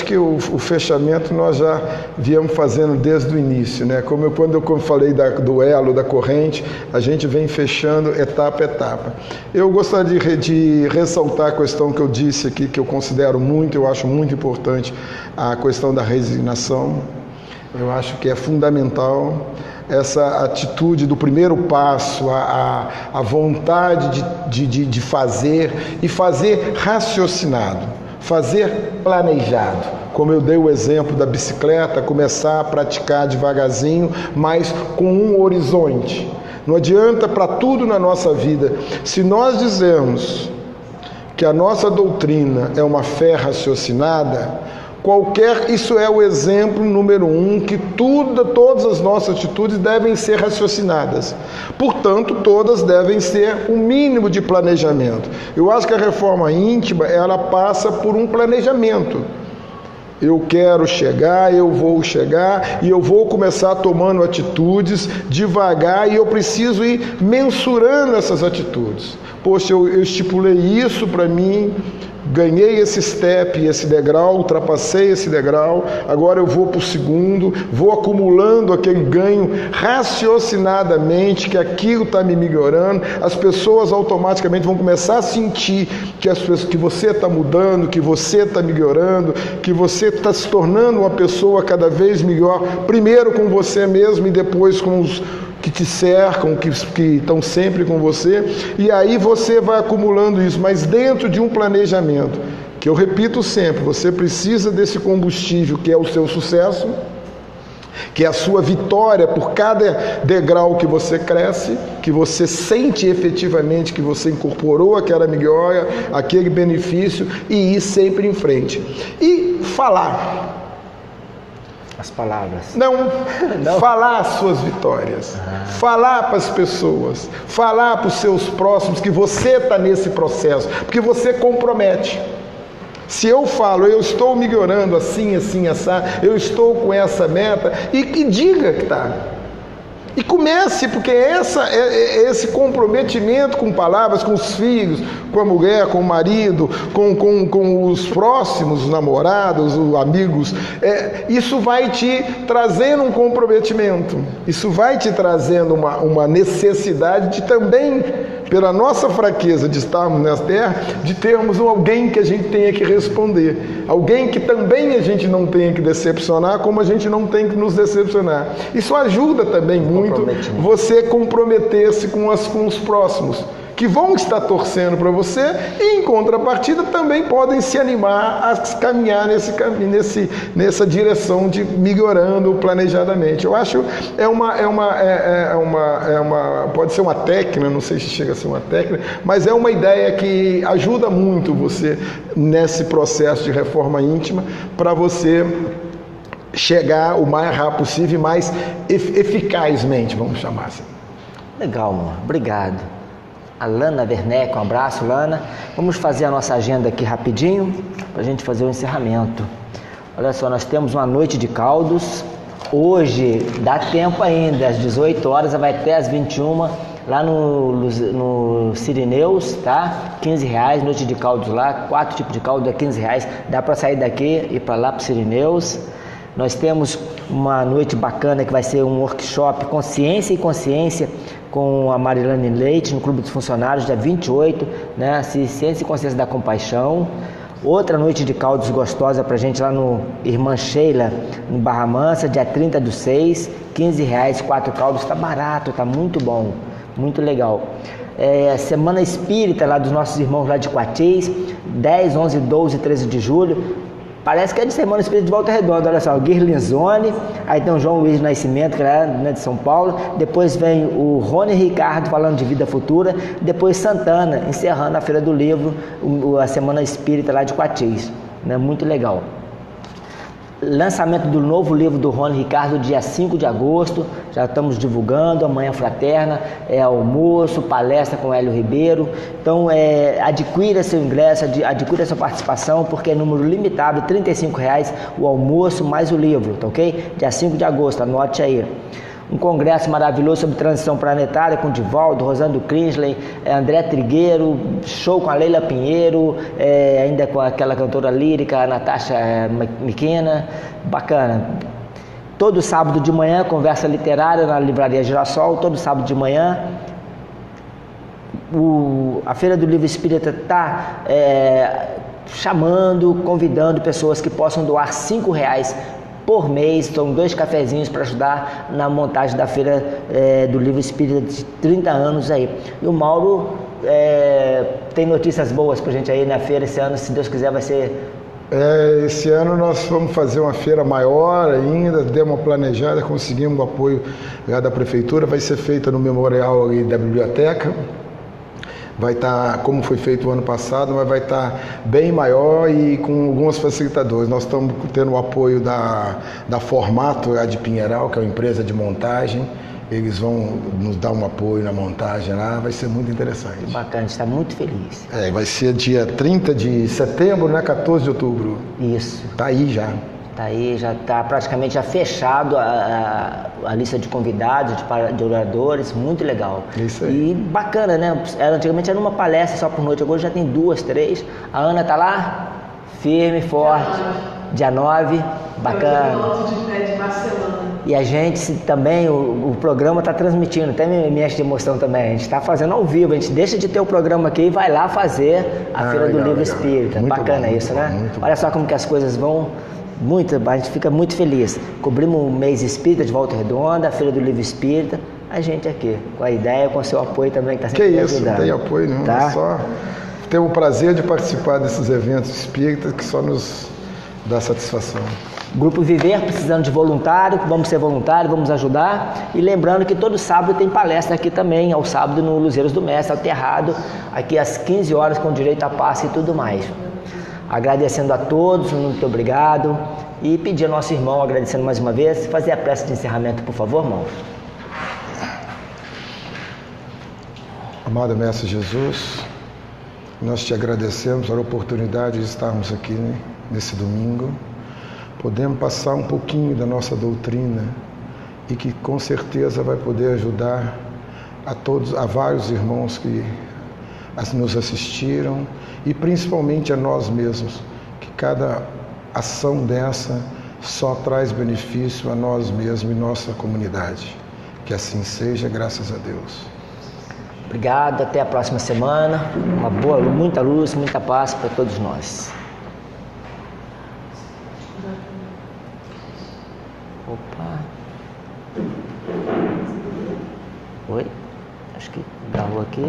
que o fechamento nós já viemos fazendo desde o início, né? Quando eu falei do elo, da corrente, a gente vem fechando etapa a etapa. Eu gostaria de ressaltar a questão que eu disse aqui, que eu considero muito, eu acho muito importante, a questão da resignação. Eu acho que é fundamental essa atitude do primeiro passo, a vontade de fazer e fazer raciocinado. Fazer planejado, como eu dei o exemplo da bicicleta, começar a praticar devagarzinho, mas com um horizonte. Não adianta para tudo na nossa vida. Se nós dizemos que a nossa doutrina é uma fé raciocinada, isso é o exemplo número 1, que todas as nossas atitudes devem ser raciocinadas. Portanto, todas devem ser um mínimo de planejamento. Eu acho que a reforma íntima, ela passa por um planejamento. Eu quero chegar, eu vou chegar e eu vou começar tomando atitudes devagar e eu preciso ir mensurando essas atitudes. Poxa, eu estipulei isso para mim, ganhei esse step, esse degrau, ultrapassei esse degrau, agora eu vou para o segundo, vou acumulando aquele ganho raciocinadamente, que aquilo está me melhorando. As pessoas automaticamente vão começar a sentir que você está mudando, que você está melhorando, que você está se tornando uma pessoa cada vez melhor, primeiro com você mesmo e depois com os que te cercam, que estão sempre com você, e aí você vai acumulando isso, mas dentro de um planejamento, que eu repito sempre, você precisa desse combustível que é o seu sucesso, que é a sua vitória por cada degrau que você cresce, que você sente efetivamente que você incorporou aquela melhora, aquele benefício, e ir sempre em frente. E falar. As palavras. Não. Falar as suas vitórias. Falar para as pessoas. Falar para os seus próximos que você está nesse processo. Porque você compromete. Se eu falo, eu estou melhorando assim, assim, assim, eu estou com essa meta, e que diga que está. E comece, porque esse comprometimento com palavras, com os filhos, com a mulher, com o marido, com os próximos, os namorados, os amigos, isso vai te trazendo um comprometimento, isso vai te trazendo uma necessidade de também, pela nossa fraqueza de estarmos nessa terra, de termos alguém que a gente tenha que responder, alguém que também a gente não tenha que decepcionar, como a gente não tem que nos decepcionar. Isso ajuda também muito você comprometer-se com os próximos, que vão estar torcendo para você e, em contrapartida, também podem se animar a caminhar nessa direção de melhorando planejadamente. Eu acho pode ser uma técnica, não sei se chega a ser uma técnica, mas é uma ideia que ajuda muito você nesse processo de reforma íntima, para você chegar o mais rápido possível e mais eficazmente, vamos chamar assim. Legal, amor. Obrigado. A Lana Werneck, um abraço, Lana. Vamos fazer a nossa agenda aqui rapidinho, para a gente fazer o encerramento. Olha só, nós temos uma noite de caldos. Hoje, dá tempo ainda, às 18 horas, vai até às 21, lá no Sirineus, tá? R$15, noite de caldos lá, 4 tipos de caldo, R$15. Dá para sair daqui e ir para lá para o Sirineus. Nós temos uma noite bacana que vai ser um workshop Consciência e Consciência com a Marilane Leite no Clube dos Funcionários, dia 28, né? Ciência e Consciência da Compaixão. Outra noite de caldos gostosa pra gente lá no Irmã Sheila, em Barra Mansa, dia 30/6, R$15, 4 caldos, tá barato, tá muito bom, muito legal. Semana Espírita lá dos nossos irmãos lá de Quatis, 10, 11, 12 e 13 de julho. Parece que é de Semana Espírita de Volta Redonda, olha só, o Guirlinzone, aí tem o João Luiz de Nascimento, que é, né, de São Paulo, depois vem o Rony Ricardo falando de vida futura, depois Santana, encerrando a Feira do Livro, a Semana Espírita lá de Quatis, né, muito legal. Lançamento do novo livro do Rony Ricardo, dia 5 de agosto, já estamos divulgando, amanhã fraterna, almoço, palestra com Hélio Ribeiro, então adquira seu ingresso, adquira sua participação, porque é número limitado, R$35 o almoço mais o livro, tá ok? Dia 5 de agosto, anote aí. Um congresso maravilhoso sobre transição planetária com Divaldo, Rosando Krinsley, André Trigueiro, show com a Leila Pinheiro, ainda com aquela cantora lírica, a Natasha Miquena, bacana. Todo sábado de manhã, conversa literária na Livraria Girassol, todo sábado de manhã. A Feira do Livro Espírita está chamando, convidando pessoas que possam doar R$5 por mês, são 2 cafezinhos para ajudar na montagem da Feira do Livro Espírita de 30 anos aí. E o Mauro tem notícias boas para a gente aí na feira esse ano, se Deus quiser vai ser... Esse ano nós vamos fazer uma feira maior ainda, demos uma planejada, conseguimos o apoio da Prefeitura, vai ser feita no memorial ali da biblioteca. Vai estar, como foi feito o ano passado, mas vai estar bem maior e com alguns facilitadores. Nós estamos tendo o apoio da Formato lá de Pinheiral, que é uma empresa de montagem. Eles vão nos dar um apoio na montagem lá, vai ser muito interessante. Bacana, a gente está muito feliz. Vai ser dia 30 de setembro, né? 14 de outubro. Isso. Está aí já. Está aí, já está praticamente já fechado a lista de convidados, de oradores, muito legal. Isso aí. E bacana, né? Antigamente era uma palestra só por noite, agora já tem 2, 3. A Ana está lá, firme, forte, dia 9, bacana. E a gente também, o programa está transmitindo, até me enche de emoção também, a gente está fazendo ao vivo, a gente deixa de ter o programa aqui e vai lá fazer a Feira do Livro Espírita. Muito bacana bom, isso, né? Muito Olha só como que as coisas vão... a gente fica muito feliz. Cobrimos o mês espírita de Volta Redonda, a Feira do Livro Espírita, a gente aqui, com a ideia, com o seu apoio também, que está sempre ajudando. Que isso, tem apoio não, tá? É só ter o prazer de participar desses eventos espíritas que só nos dá satisfação. Grupo Viver, precisando de voluntário, vamos ser voluntários, vamos ajudar. E lembrando que todo sábado tem palestra aqui também, ao sábado no Luzeiros do Mestre, Aterrado, aqui às 15 horas com direito a passe e tudo mais. Agradecendo a todos, muito obrigado. E pedir ao nosso irmão, agradecendo mais uma vez, fazer a prece de encerramento, por favor, irmão. Amado Mestre Jesus, nós te agradecemos pela oportunidade de estarmos aqui, né, nesse domingo. Podemos passar um pouquinho da nossa doutrina e que com certeza vai poder ajudar a vários irmãos que nos assistiram e principalmente a nós mesmos, que cada ação dessa só traz benefício a nós mesmos e nossa comunidade. Que assim seja, graças a Deus. Obrigado, até a próxima semana. Muita luz, muita paz para todos nós. Opa. Oi? Acho que agarrou aqui.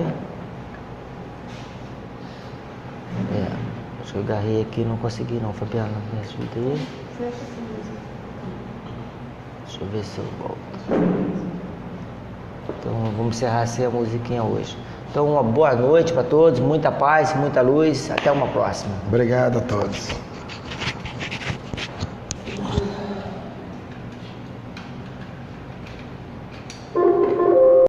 Acho que eu agarrei aqui e não consegui não, Fabiana. Me ajuda aí. Deixa eu ver se eu volto. Então vamos encerrar assim a musiquinha hoje. Então uma boa noite para todos, muita paz, muita luz. Até uma próxima. Obrigado a todos.